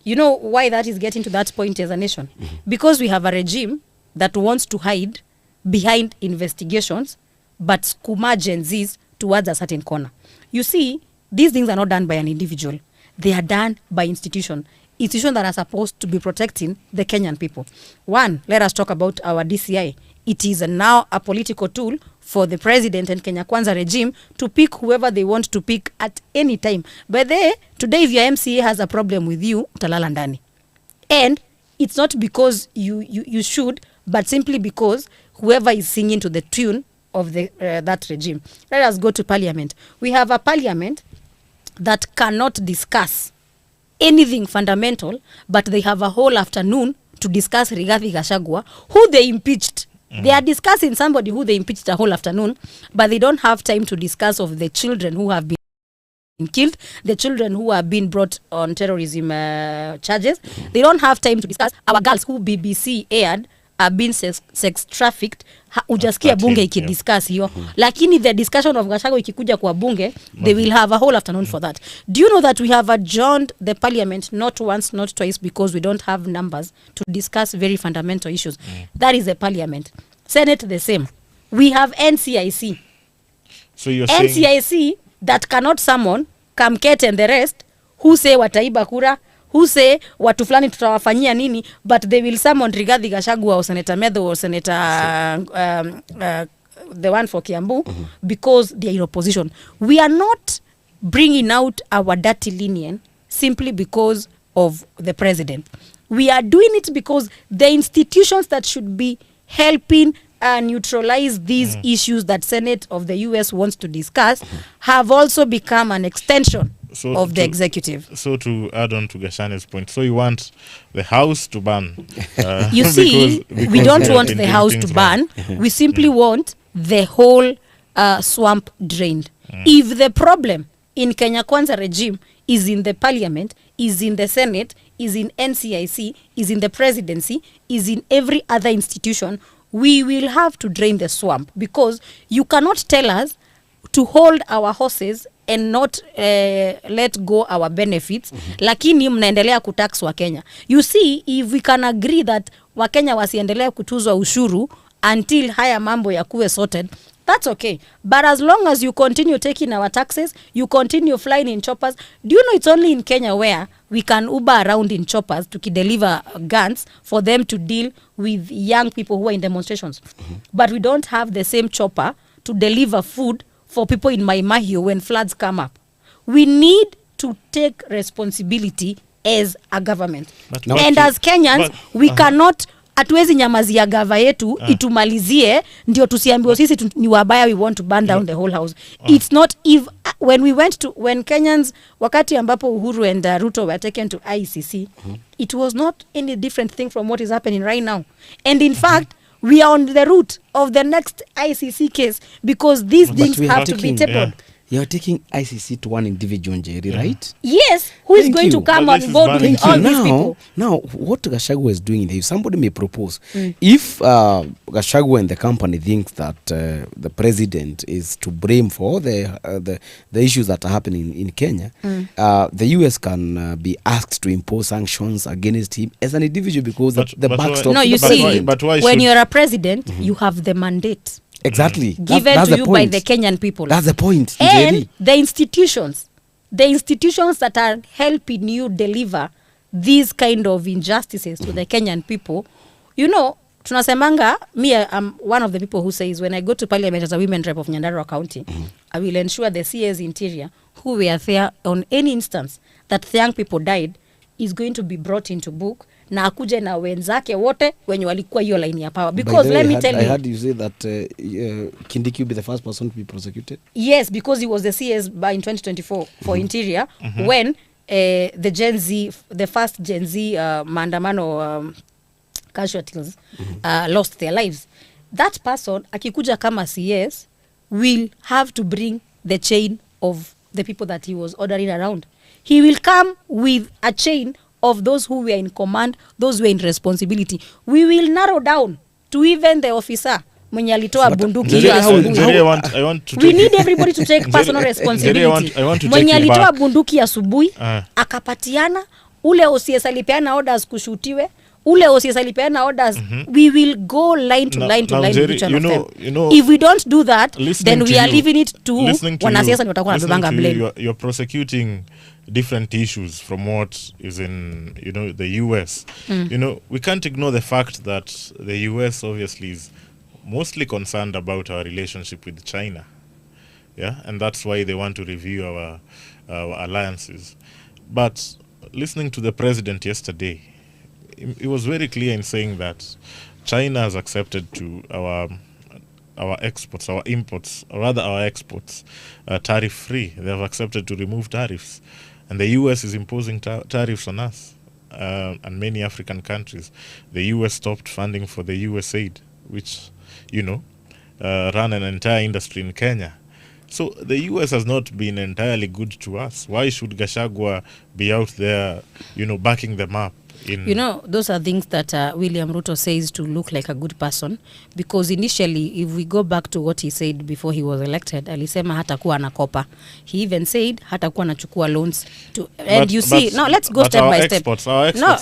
Speaker 3: You know why that is getting to that point as a nation? Because we have a regime that wants to hide behind investigations, but skuma Gen Zs towards a certain corner. You see, these things are not done by an individual. They are done by institutions that are supposed to be protecting the Kenyan people. One, let us talk about our DCI. It is now a political tool for the president and Kenya Kwanza regime to pick whoever they want to pick at any time. But today, if your MCA has a problem with you, utalala ndani. And it's not because you should, but simply because whoever is singing to the tune of that regime. Let us go to parliament. We have a parliament that cannot discuss anything fundamental, but they have a whole afternoon to discuss Rigathi Gachagua, who they impeached. They are discussing somebody who they impeached a whole afternoon, but they don't have time to discuss of the children who have been killed, the children who have been brought on terrorism charges. They don't have time to discuss our girls who BBC aired are being sex trafficked. Ujasikia bunge ikidiscuss hiyo. Lakini the discussion of Gachagua ikikuja kwa bunge, they will have a whole afternoon for that. Do you know that we have adjourned the parliament not once, not twice, because we don't have numbers to discuss very fundamental issues? That is the parliament. Senate the same. We have NCIC.
Speaker 2: So you're
Speaker 3: NCIC
Speaker 2: saying
Speaker 3: that cannot summon Kamket and the rest who say wataiba kura, who say watu fulani tutawafanyia nini, but they will summon Rigathi Gachagua or Senator Medho or Senator the one for Kiambu because they are in opposition. We are not bringing out our dirty linen simply because of the president. We are doing it because the institutions that should be helping neutralize these issues that Senate of the US wants to discuss have also become an extension of the executive.
Speaker 2: So to add on to Gashane's point, so you want the house to burn?
Speaker 3: You see, because we don't want the house to burn. We simply want the whole swamp drained. If the problem in Kenya Kwanza regime is in the parliament, is in the Senate, is in NCIC, is in the presidency, is in every other institution, we will have to drain the swamp, because you cannot tell us to hold our horses and not let go our benefits, lakini mnaendelea kutax wa Kenya. You see, if we can agree that Wakenya wasiendelea kutuzwa ushuru until haya mambo ya kuwe sorted, That's okay. But as long as you continue taking our taxes, you continue flying in choppers. Do you know it's only in Kenya where we can Uber around in choppers to deliver guns for them to deal with young people who are in demonstrations. But we don't have the same chopper to deliver food for people in Mai Mahiu when floods come up. We need to take responsibility as a government. And as Kenyans, we cannot hatuwezi nyamazia gava yetu itumalizie ndio tusiambiwe sisi ni wabaya, we want to burn down the whole house. It's not if when Kenyans wakati ambapo Uhuru and Ruto were taken to ICC, it was not any different thing from what is happening right now. And in fact, we are on the route of the next ICC case because these things have to be tabled.
Speaker 4: You're taking ICC to one individual, Jerry, right?
Speaker 3: Yes. Who is going to come on board with all these people?
Speaker 4: Now, what Gachagua is doing there, somebody may propose, if Gachagua and the company think that the president is to blame for the issues that are happening in Kenya, the US can be asked to impose sanctions against him as an individual because the backstop.
Speaker 3: No, you see, when you're a president, you have the mandate.
Speaker 4: Exactly.
Speaker 3: Given to you by the Kenyan people.
Speaker 4: That's the point.
Speaker 3: And the institutions that are helping you deliver these kind of injustices to the Kenyan people. You know, tunasemanga, I'm one of the people who says when I go to parliament as a women rep of Nyandarua County, I will ensure the CS Interior, who were there on any instance that the young people died, is going to be brought into book. Na akuje na wenzake wote wenye walikuwa hiyo line ya power. Because let me tell you,
Speaker 4: I heard you say that Kindiki will be the first person to be prosecuted.
Speaker 3: Yes, because he was the CS in 2024 for Interior when the first Gen Z maandamano casualties lost their lives. That person akikuja kama CS will have to bring the chain of the people that he was ordering around. He will come with a chain of those who were in command, those who were in responsibility. We will narrow down to even the officer mwenye alitoa bunduki hiyo asubuhi. We need everybody to take personal responsibility. Mwenye alitoa bunduki asubuhi akapatiana, ule OCS alipeana orders kushutiwe, ule OCS alipeana orders. We will go line to line to line with each one of them. If we don't do that, then we are leaving it to wanasiasa watakuwa wanabebanga blame.
Speaker 2: You're prosecuting different issues from what is in, the US. We can't ignore the fact that the US obviously is mostly concerned about our relationship with China. Yeah, and that's why they want to review our alliances. But listening to the president yesterday, it was very clear in saying that China has accepted to our exports, our imports, or rather our exports, tariff-free. They have accepted to remove tariffs. And the US is imposing tariffs on us and many African countries. The US stopped funding for the USAID, which, ran an entire industry in Kenya. So the US has not been entirely good to us. Why should Gachagua be out there, backing them up?
Speaker 3: Those are things that William Ruto says to look like a good person, because initially, if we go back to what he said before he was elected, alisema hatakuwa anakopa. He even said hatakuwa anachukua loans to, and let's go step by step.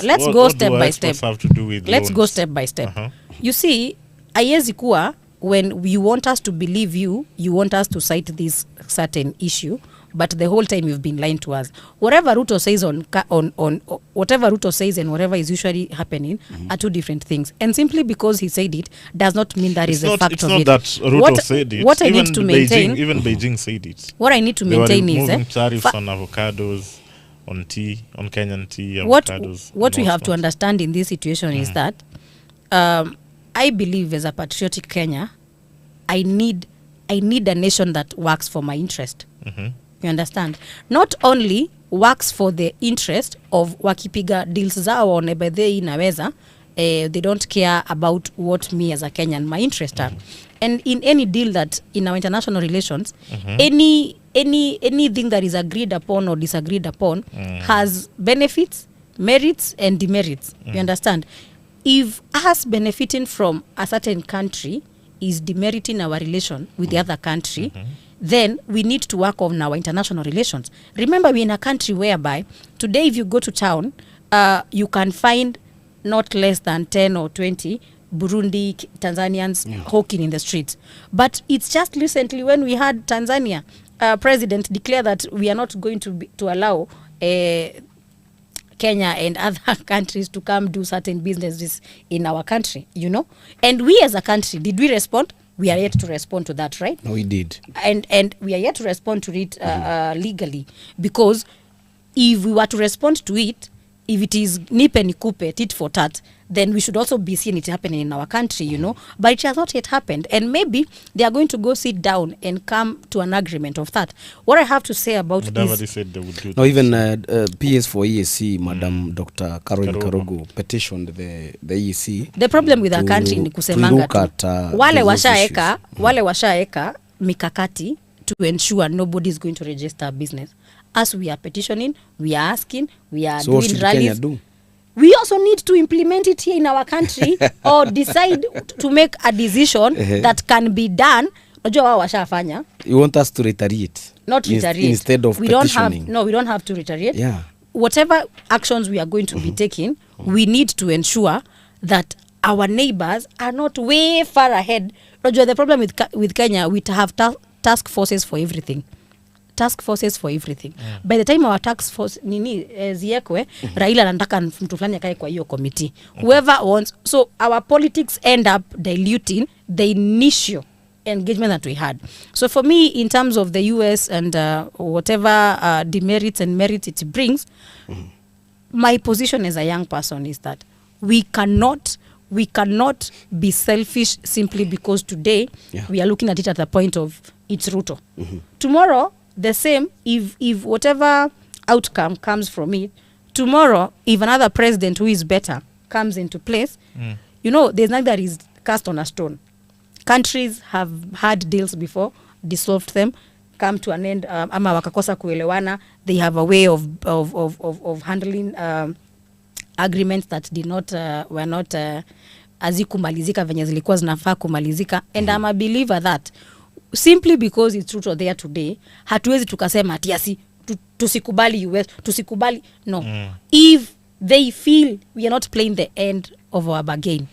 Speaker 3: Let's go step by step. Let's go step by step. You see, haiwezi kuwa when you want us to believe you want us to cite this certain issue, but the whole time you've been lying to us. Whatever Ruto says on whatever Ruto says and whatever is usually happening are two different things. And simply because he said it does not mean that is a fact of it.
Speaker 2: It's not that Ruto said it.
Speaker 3: What I need to maintain,
Speaker 2: even Beijing said it.
Speaker 3: What I need to maintain is
Speaker 2: moving tariffs on avocados, on tea, on Kenyan tea, avocados.
Speaker 3: What we have to understand in this situation is that I believe as a patriotic Kenya, I need a nation that works for my interest. You understand? Not only works for the interest of wakipiga deals zao on ebedhe inaweza, they don't care about what me as a Kenyan my interest are. And in any deal that in our international relations, anything that is agreed upon or disagreed upon has benefits, merits and demerits. You understand? If us benefiting from a certain country is demeriting our relation with the other country, then we need to work on our international relations. Remember, we're in a country whereby today if you go to town, you can find not less than 10 or 20 Burundi, Tanzanians hawking in the streets. But it's just recently when we had Tanzania president declare that we are not going to allow Kenya and other countries to come do certain businesses in our country, you know. And we as a country, did we respond? We are yet to respond to that, right?
Speaker 4: No, we did.
Speaker 3: And we are yet to respond to it legally, because if we were to respond to it, if it is nip and nikupe, tit for tat, then we should also be seeing it happening in our country, you know. But it has not yet happened. And maybe they are going to go sit down and come to an agreement of that. What I have to say about
Speaker 2: Mudavadi said they would do
Speaker 4: no, even PS for EAC, Madam Dr. Caroline Karogo petitioned the EAC.
Speaker 3: The problem with our country ni kusemanga tu. Wale washaeka mikakati to ensure nobody is going to register a business. As we are petitioning, we are asking, we are
Speaker 4: so
Speaker 3: doing rallies.
Speaker 4: Do?
Speaker 3: We also need to implement it here in our country or decide to make a decision that can be done. Unajua wao washafanya.
Speaker 4: You want us to retaliate?
Speaker 3: Not retaliate.
Speaker 4: Instead of petitioning.
Speaker 3: We don't have to retaliate.
Speaker 4: Yeah.
Speaker 3: Whatever actions we are going to be taking, we need to ensure that our neighbors are not way far ahead. Unajua the problem with Kenya, we have task forces for everything. By the time our task force ziekwe, Raila anataka mtu fulani akae kwa hiyo committee. Whoever wants, so our politics end up diluting the initial engagement that we had. So for me, in terms of the US and whatever demerits and merits it brings, my position as a young person is that we cannot be selfish simply because today we are looking at it at the point of it's Ruto. Tomorrow, the same, if whatever outcome comes from it, tomorrow, if another president who is better comes into place, you know, there's nothing that is cast on a stone. Countries have had deals before, dissolved them, come to an end, ama wakakosa kuelewana. They have a way of handling agreements that did not were not azikumalizika venye zilikuwa zinafaa kumalizika. And I'm a believer that simply because it's Ruto there today, hatuwezi tukasema ati tusikubali US, tusikubali. No. If they feel we are not playing the end of our bargain,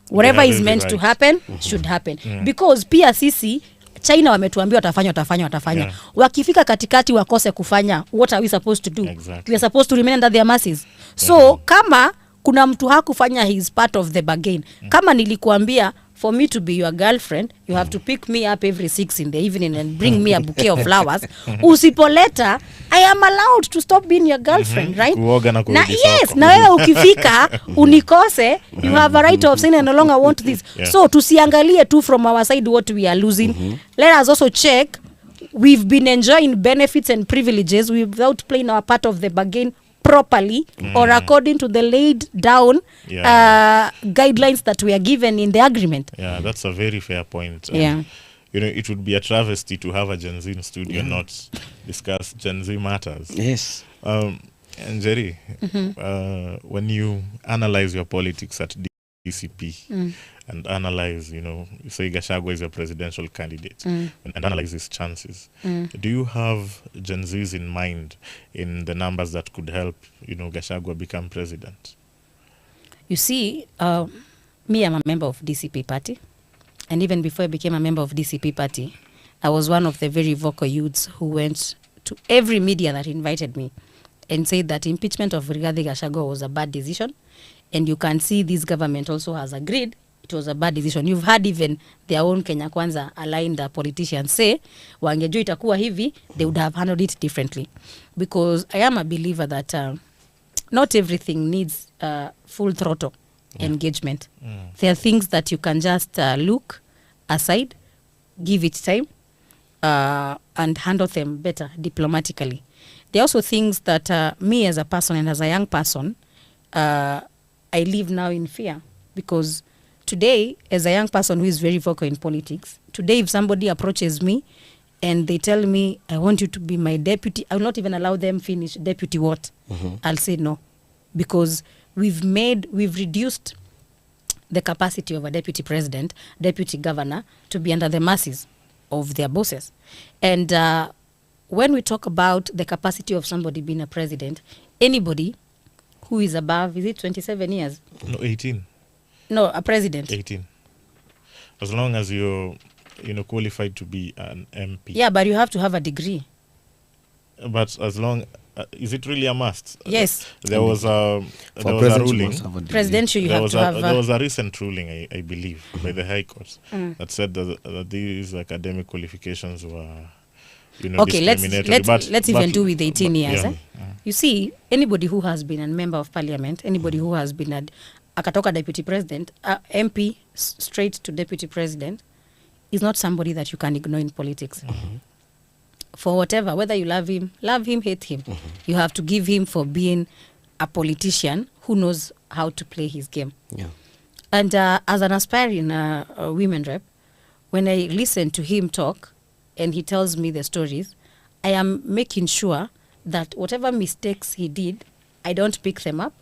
Speaker 3: whatever is meant to happen should happen. Because pia sisi China wametuambia watafanya. Wakifika katikati wakose kufanya, what are we supposed to do?
Speaker 2: Exactly.
Speaker 3: We are supposed to remain under their masses. So kama kuna mtu hakufanya his part of the bargain, kama nilikuambia for me to be your girlfriend, you have to pick me up every 6 in the evening and bring me a bouquet of flowers. Usipoleta, I am allowed to stop being your girlfriend, right? Na yes, na wewe ukifika unikose, you have a right of saying I no longer want this. So tusiangalie tu from our side what we are losing. Let us also check. We've been enjoying benefits and privileges without playing our part of the bargain properly or according to the laid down guidelines that we are given in the agreement.
Speaker 2: Yeah, that's a very fair point.
Speaker 3: Yeah.
Speaker 2: You know, it would be a travesty to have a Gen Z in studio and not discuss Gen Z matters.
Speaker 4: Yes.
Speaker 2: And Jerry, when you analyze your politics at DCP and analyze, you know, you say Gachagua is a presidential candidate and analyze his chances. Do you have Gen Zs in mind in the numbers that could help, you know, Gachagua become president?
Speaker 3: You see, me, I'm a member of DCP party. And even before I became a member of DCP party, I was one of the very vocal youths who went to every media that invited me and said that impeachment of Rigathi Gachagua was a bad decision. And you can see this government also has agreed it was a bad decision. You've had even their own Kenya Kwanza aligned politicians say, wangejua itakuwa hivi, they would have handled it differently. Because I am a believer that not everything needs full throttle engagement. There are things that you can just look aside, give it time, and handle them better diplomatically. There are also things that me as a person and as a young person, I live now in fear. Because today, as a young person who is very vocal in politics, today if somebody approaches me and they tell me, I want you to be my deputy, I will not even allow them finish deputy what? I'll say no. Because we've reduced the capacity of a deputy president, deputy governor, to be under the mercies of their bosses. And when we talk about the capacity of somebody being a president, anybody who is above, is it 27 years?
Speaker 2: No, 18.
Speaker 3: No, a president.
Speaker 2: 18. As long as you're, qualified to be an MP.
Speaker 3: Yeah, but you have to have a degree.
Speaker 2: But as long, is it really a must?
Speaker 3: Yes.
Speaker 2: There was a ruling.
Speaker 3: Presidential, you have to have.
Speaker 2: There was a recent ruling, I believe, by the High Court that said that these academic qualifications were,
Speaker 3: okay,
Speaker 2: discriminatory.
Speaker 3: let's even do with 18 years.
Speaker 2: Yeah.
Speaker 3: You see, anybody who has been a member of parliament, anybody who has been akatoka deputy president, MP straight to deputy president, is not somebody that you can ignore in politics. For whatever, whether you love him, hate him, you have to give him for being a politician who knows how to play his game.
Speaker 4: Yeah.
Speaker 3: And as an aspiring women rep, when I listen to him talk and he tells me the stories, I am making sure that whatever mistakes he did, I don't pick them up.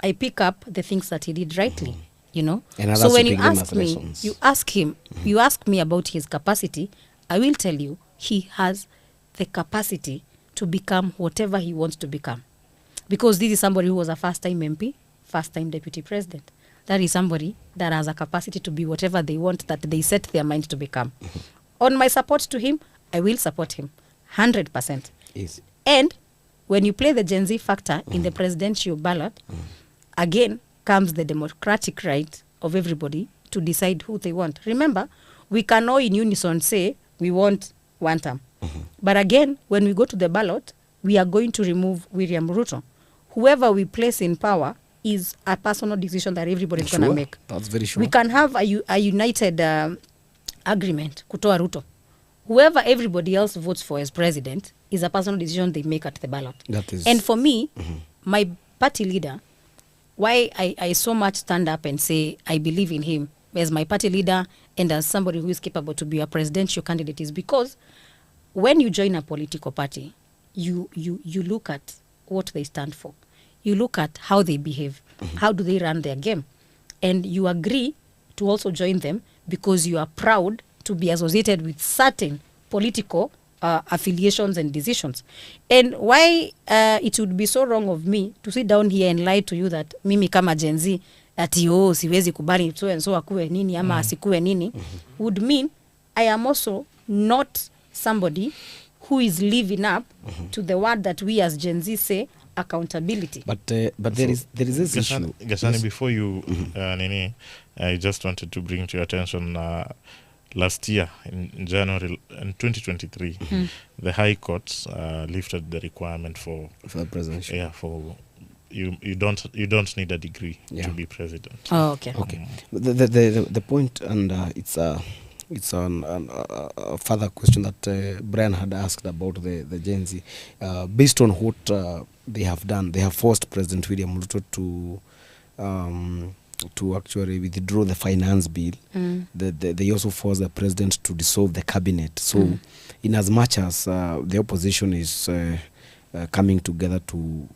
Speaker 3: I pick up the things that he did rightly,
Speaker 4: And
Speaker 3: so when you ask him, you ask me about his capacity, I will tell you he has the capacity to become whatever he wants to become. Because this is somebody who was a first-time MP, first-time deputy president. That is somebody that has a capacity to be whatever they want, that they set their mind to become. On my support to him, I will support him 100%.
Speaker 4: Easy.
Speaker 3: And when you play the Gen Z factor in the presidential ballot, again comes the democratic right of everybody to decide who they want. Remember, we can all in unison say we want one term. But again, when we go to the ballot, we are going to remove William Ruto. Whoever we place in power is a personal decision that everybody is going to make.
Speaker 4: That's very sure.
Speaker 3: We can have a united agreement, kutoa Ruto. Whoever everybody else votes for as president is a personal decision they make at the ballot.
Speaker 4: That is.
Speaker 3: And for me, my party leader, why I so much stand up and say I believe in him as my party leader and as somebody who is capable to be a presidential candidate is because when you join a political party, you look at what they stand for. You look at how they behave. How do they run their game? And you agree to also join them because you are proud to be associated with certain political affiliations and decisions. And why it would be so wrong of me to sit down here and lie to you that mimi kama Gen Z ati siwezi kubali so and so akuwe nini ama asikuwe nini would mean I am also not somebody who is living up to the word that we as Gen Z say, accountability.
Speaker 4: But there is this issue.
Speaker 2: Gachani, before you, Nini, I just wanted to bring to your attention last year in January in 2023, the High Court lifted the requirement for
Speaker 4: presidential.
Speaker 2: Yeah, for you don't need a degree to be president.
Speaker 3: Oh, okay.
Speaker 4: Okay. The point, and it's a further question that Brian had asked about the Gen Z. Based on what they have done, they have forced President William Ruto to actually withdraw the finance bill. They also forced the president to dissolve the cabinet. So in as much as the opposition is coming together to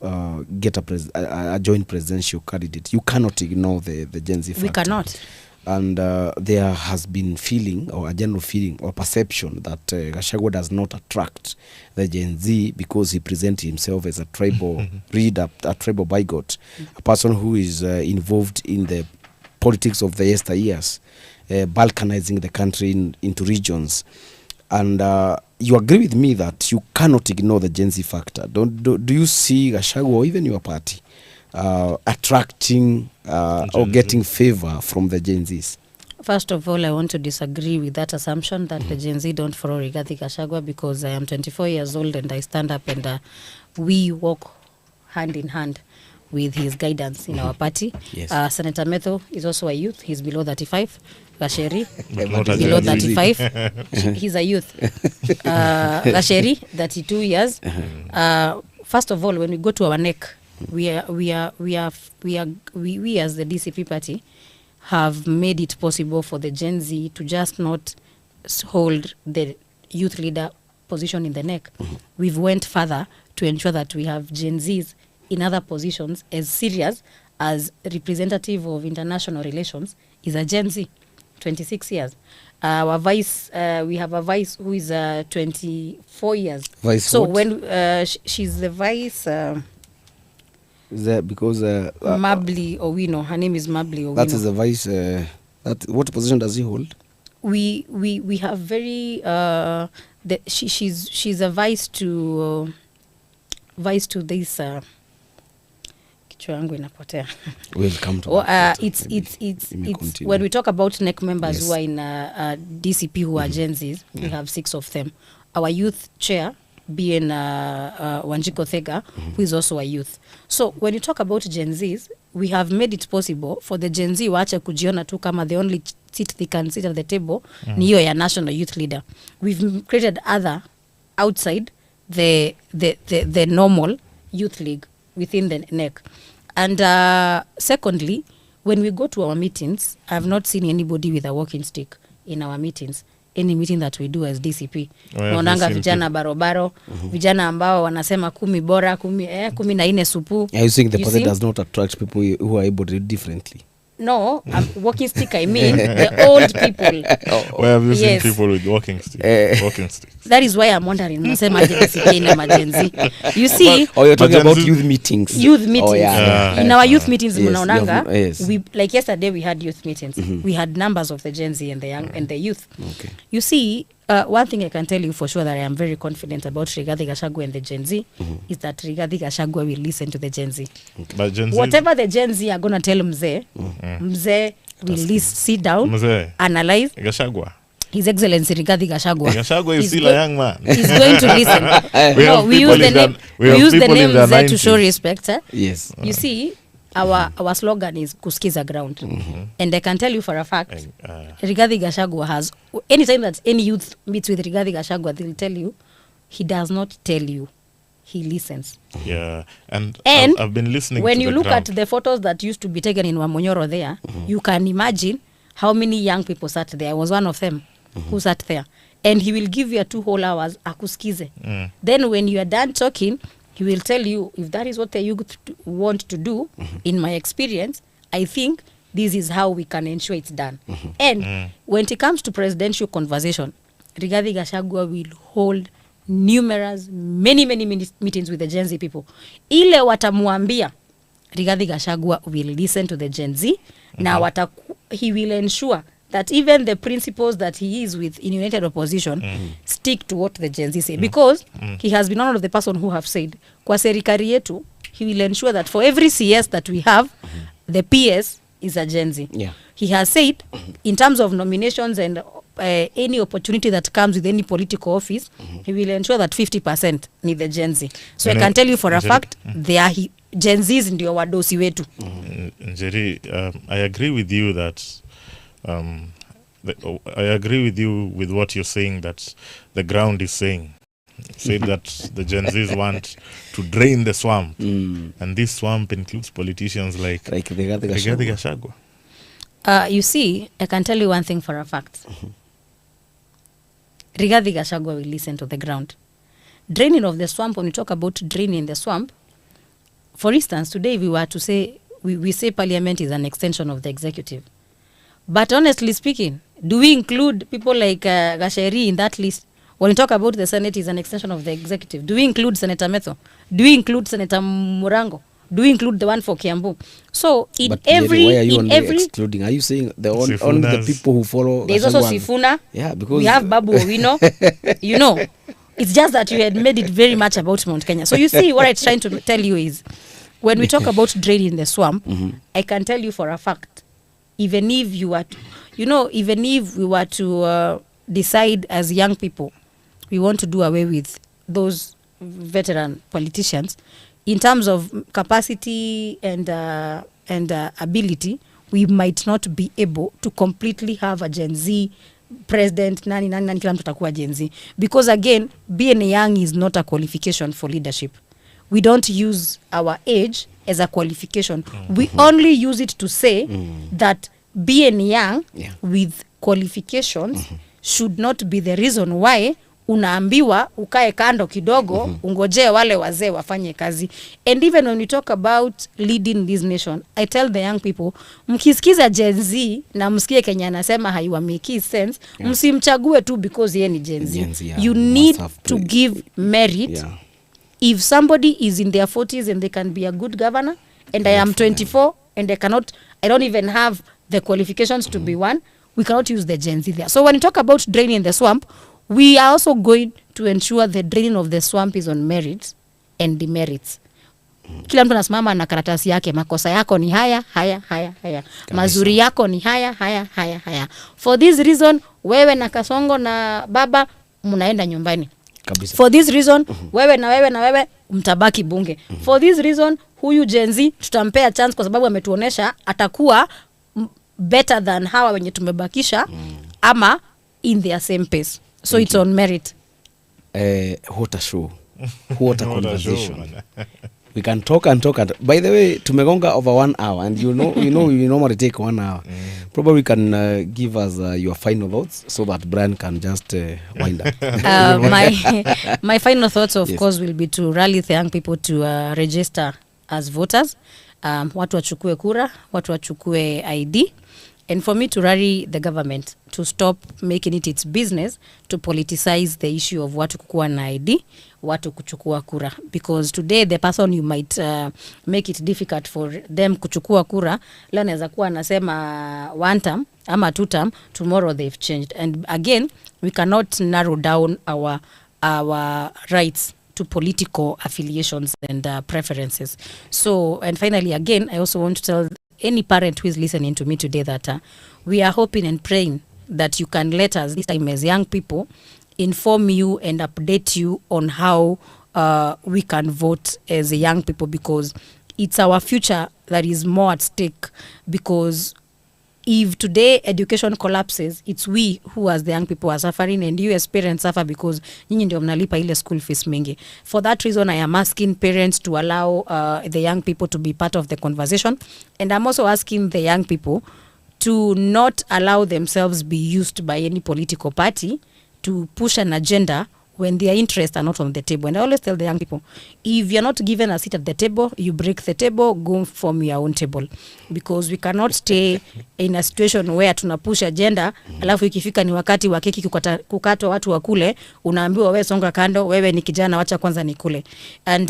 Speaker 4: get a joint presidential candidate, you cannot ignore the Gen Z factor.
Speaker 3: We cannot.
Speaker 4: And there has been feeling, or a general feeling or perception that Gachagua does not attract the Gen Z because he presents himself as a tribal leader, a tribal bigot, a person who is involved in the politics of the yesteryears, balkanizing the country into regions. And you agree with me that you cannot ignore the Gen Z factor. Do you see Gachagua or even your party attracting or getting favor from the Gen Zs?
Speaker 3: First of all, I want to disagree with that assumption that the Gen Z don't follow Rigathi Gachagua, because I am 24 years old and I stand up and we walk hand in hand with his guidance in our party.
Speaker 4: Yes.
Speaker 3: Senator Metho is also a youth. He's below 35. Gasheri,
Speaker 2: Not a
Speaker 3: below
Speaker 2: Gen Z.
Speaker 3: 35. He's a youth. Gasheri, 32 years. First of all, when we go to our neck, we as the DCP party have made it possible for the Gen Z to just not hold the youth leader position in the neck. We've went further to ensure that we have Gen Zs in other positions as serious as representative of international relations is a Gen Z, 26 years. Our vice, we have a vice who is 24 years.
Speaker 4: Vice
Speaker 3: so
Speaker 4: what?
Speaker 3: when she's the vice,
Speaker 4: Is that because
Speaker 3: Mabli Owino, her name is Mabli Owino.
Speaker 4: that is the vice? What position does he hold?
Speaker 3: We have very she's a vice to this kichwa yangu inapotea.
Speaker 4: We'll come to that.
Speaker 3: It's when we talk about NEC members, yes, who are in DCP who are Gen Zs, we have 6 of them. Our youth chair being Wanjiko Thega, who is also a youth. So when you talk about Gen Zs, we have made it possible for the Gen Z waache kujiona tu kama the only seat they can sit at the table ni hiyo ya national youth leader. We've created other outside the normal youth league within the NEC. And secondly, when we go to our meetings, I've not seen anybody with a walking stick in our meetings. Any meeting that we do as DCP. Naonanga vijana barobaro, vijana ambao wanasema 10 bora, 14 supu.
Speaker 4: Are you saying the party does not attract people who are able to do differently?
Speaker 3: No, walking stick, I mean the old people.
Speaker 2: Where have you seen people with walking sticks? Walking sticks.
Speaker 3: That is why I'm wondering, nasema DCP na majenzi. You see,
Speaker 4: you're talking about youth meetings.
Speaker 3: Youth meetings.
Speaker 4: Oh, yeah.
Speaker 3: In our youth meetings, mnaonanga,
Speaker 4: yes.
Speaker 3: we like yesterday we had youth meetings. We had numbers of the Gen Z and the young and the youth.
Speaker 4: Okay.
Speaker 3: You see, one thing I can tell you for sure that I am very confident about Rigathi Gachagua and the Gen Z is that Rigathi Gachagua will listen to the Gen Z.
Speaker 2: But Gen Z,
Speaker 3: whatever the Gen Z are going to tell Mzee, Mzee will sit down, analyze.
Speaker 2: Gachagua.
Speaker 3: His Excellency Rigathi Gachagua.
Speaker 2: Gachagua is still a young man.
Speaker 3: He's going to listen. We use the name Mzee to show respect.
Speaker 4: Yes.
Speaker 3: You see, our slogan is kusikiza ground. And I can tell you for a fact, Rigathi Gachagua has, anytime that any youth meets with Rigathi Gachagua, they'll tell you, he does not tell you, he listens.
Speaker 2: Yeah, and I've been listening
Speaker 3: when
Speaker 2: to
Speaker 3: you
Speaker 2: the
Speaker 3: look
Speaker 2: ground.
Speaker 3: at the photos that used to be taken in Wamonyoro there, you can imagine how many young people sat there. I was one of them who sat there. And he will give you 2 whole hours, akusikize. Then when you are done talking, he will tell you, if that is what the youth want to do, in my experience, I think this is how we can ensure it's done. And when it comes to presidential conversation, Rigathi Gachagua will hold numerous, many meetings with the Gen Z people. Ile watamuambia, Rigathi Gachagua will listen to the Gen Z. Now, he will ensure that even the principles that he is with in United Opposition stick to what the Gen Z say. Because he has been one of the person who have said, kwa serikali yetu, he will ensure that for every CS that we have, the PS is a Gen Z.
Speaker 4: Yeah.
Speaker 3: He has said, in terms of nominations and any opportunity that comes with any political office, he will ensure that 50% need the Gen Z. So I can tell you for a fact, they are Gen Zs ndio wadosi wetu.
Speaker 2: Njeri, I agree with you that I agree with you with what you're saying that the ground is saying. Say that the Gen Zs want to drain the swamp, and this swamp includes politicians like Rigathi Gachagua.
Speaker 3: You see, I can tell you one thing for a fact. Rigathi Gachagua will listen to the ground. Draining of the swamp, when we talk about draining the swamp, for instance, today we were to say, we say parliament is an extension of the executive. But honestly speaking, do we include people like Gacheri in that list? When we talk about the Senate is an extension of the executive, do we include Senator Metho? Do we include Senator Murango? Do we include the one for Kiambu? So in
Speaker 4: but
Speaker 3: every,
Speaker 4: why are you
Speaker 3: in every
Speaker 4: excluding? Are you saying only the people who follow?
Speaker 3: There's also Sifuna.
Speaker 4: Yeah, because
Speaker 3: we have Babu Owino. You know, it's just that you had made it very much about Mount Kenya. So you see, what I'm trying to tell you is, when we talk about draining the swamp, I can tell you for a fact, even if you were to, even if we were to decide as young people, we want to do away with those veteran politicians, in terms of capacity and ability, we might not be able to completely have a Gen Z president, nani kila mtu atakuwa Gen Z. Because again, being young is not a qualification for leadership. We don't use our age as a qualification. We only use it to say that being young with qualifications should not be the reason why unaambiwa ukae kando kidogo ungojee wale wazee wafanye kazi. And even when we talk about leading this nation, I tell the young people, mkisikiza Gen Z na msikie Kenya anasema haiwameki sense, msimchague tu because yeye ni Gen Z. You need to give merit if somebody is in their 40s and they can be a good governor, and I am 24 and I don't even have the qualifications to be one, we cannot use the Gen Z there. So when you talk about draining the swamp, we are also going to ensure the draining of the swamp is on merits and demerits. Kila mtu anasimama na karatasi yake, makosa yako ni haya. Mazuri yako ni haya. For this reason, wewe na Kasongo na baba mnaenda nyumbani. Kabisa. For this reason, wewe na wewe mtabaki bunge. For this reason, huyu Gen Z tutampea chance kwa sababu ametuonesha atakuwa better than hawa wenye tumebakisha ama in their same pace. So it's on merit.
Speaker 4: What a show. What a conversation. We can talk and talk. By the way, tumegonga over 1 hour, and you normally take 1 hour. Probably you can give us your final thoughts so that Brian can just wind up.
Speaker 3: My final thoughts, of course, will be to rally the young people to register as voters. Watu wachukue kura, watu wachukue ID. And for me to rally the government to stop making it its business to politicize the issue of watu kukua na ID, watu kuchukua kura. Because today the person you might make it difficult for them kuchukua kura, leo naweza kuwa anasema 1 term ama 2 term, tomorrow they've changed. And again, we cannot narrow down our rights to political affiliations and preferences. So, and finally, again, I also want to tell any parent who is listening to me today that we are hoping and praying that you can let us, this time as young people, inform you and update you on how we can vote as a young people, because it's our future that is more at stake. Because if today education collapses, it's we who as the young people are suffering, and you as parents suffer because nyinyi ndio mnalipa ile school fees mingi. For that reason, I am asking parents to allow the young people to be part of the conversation, and I'm also asking the young people to not allow themselves be used by any political party to push an agenda when their interests are not on the table. And I always tell the young people, if you're not given a seat at the table, you break the table, go form your own table. Because we cannot stay in a situation where tunapush agenda, alafu ikifika ni wakati wa keki kukatwa watu wakule, unaambiwa wewe songa kando, wewe ni kijana wacha kwanza nikule. And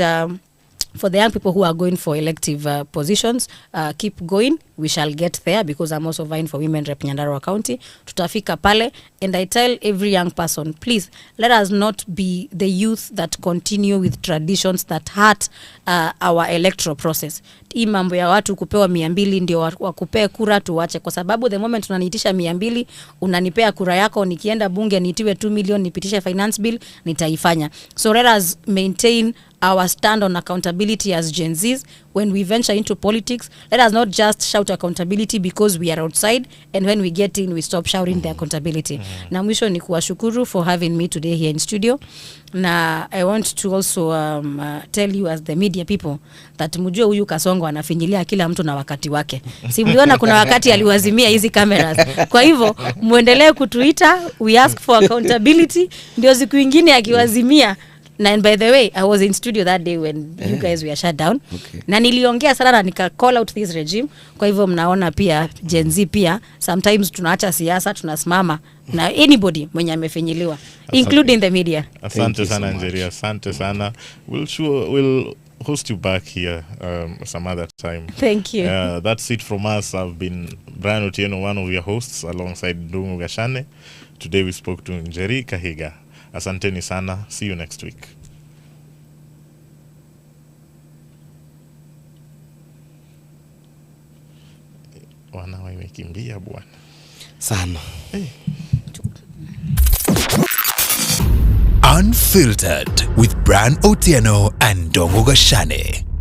Speaker 3: for the young people who are going for elective positions, keep going. We shall get there, because I'm also vying for women rep Nyandarua County. Tutafika pale. And I tell every young person, please, let us not be the youth that continue with traditions that hurt our electoral process. Hii mambo ya watu kupewa 200 ndio wakupee kura tuwache. Kwa sababu the moment unaniitisha 200, unanipea kura yako, nikienda bunge nitiwe 2 million, nipitishe finance bill, nitaifanya. So let us maintain our stand on accountability as Gen Zs. When we venture into politics, let us not just shout accountability because we are outside, and when we get in, we stop shouting the accountability. Na mwisho ni kuwashukuru for having me today here in studio. Na I want to also tell you as the media people that mjue huyu Kasongo anafinyilia kila mtu na wakati wake. Si mliona kuna wakati aliwazimia hizi cameras. Kwa hivyo muendelee kutuita, we ask for accountability, ndio siku nyingine akiwazimia. And by the way, I was in studio that day when you guys were shut down. Okay. Na niliongea sana na nika call out this regime. Kwa hivyo mnaona pia Gen Z pia sometimes tunaacha siasa, tunasimama na anybody mwenye amefinyiliwa, including the media.
Speaker 2: Asante sana Njeri, asante sana. We'll host you back here some other time.
Speaker 3: Thank you.
Speaker 2: That's it from us. I've been Brian Otieno, one of your hosts, alongside Ndungu Gachagua. Today we spoke to Njeri Kahiga. Asanteni sana. See you next week. Wana imekimbia bwana.
Speaker 4: Sana.
Speaker 2: Hey.
Speaker 1: Unfiltered with Brian Otieno and Ndungu Gachagua.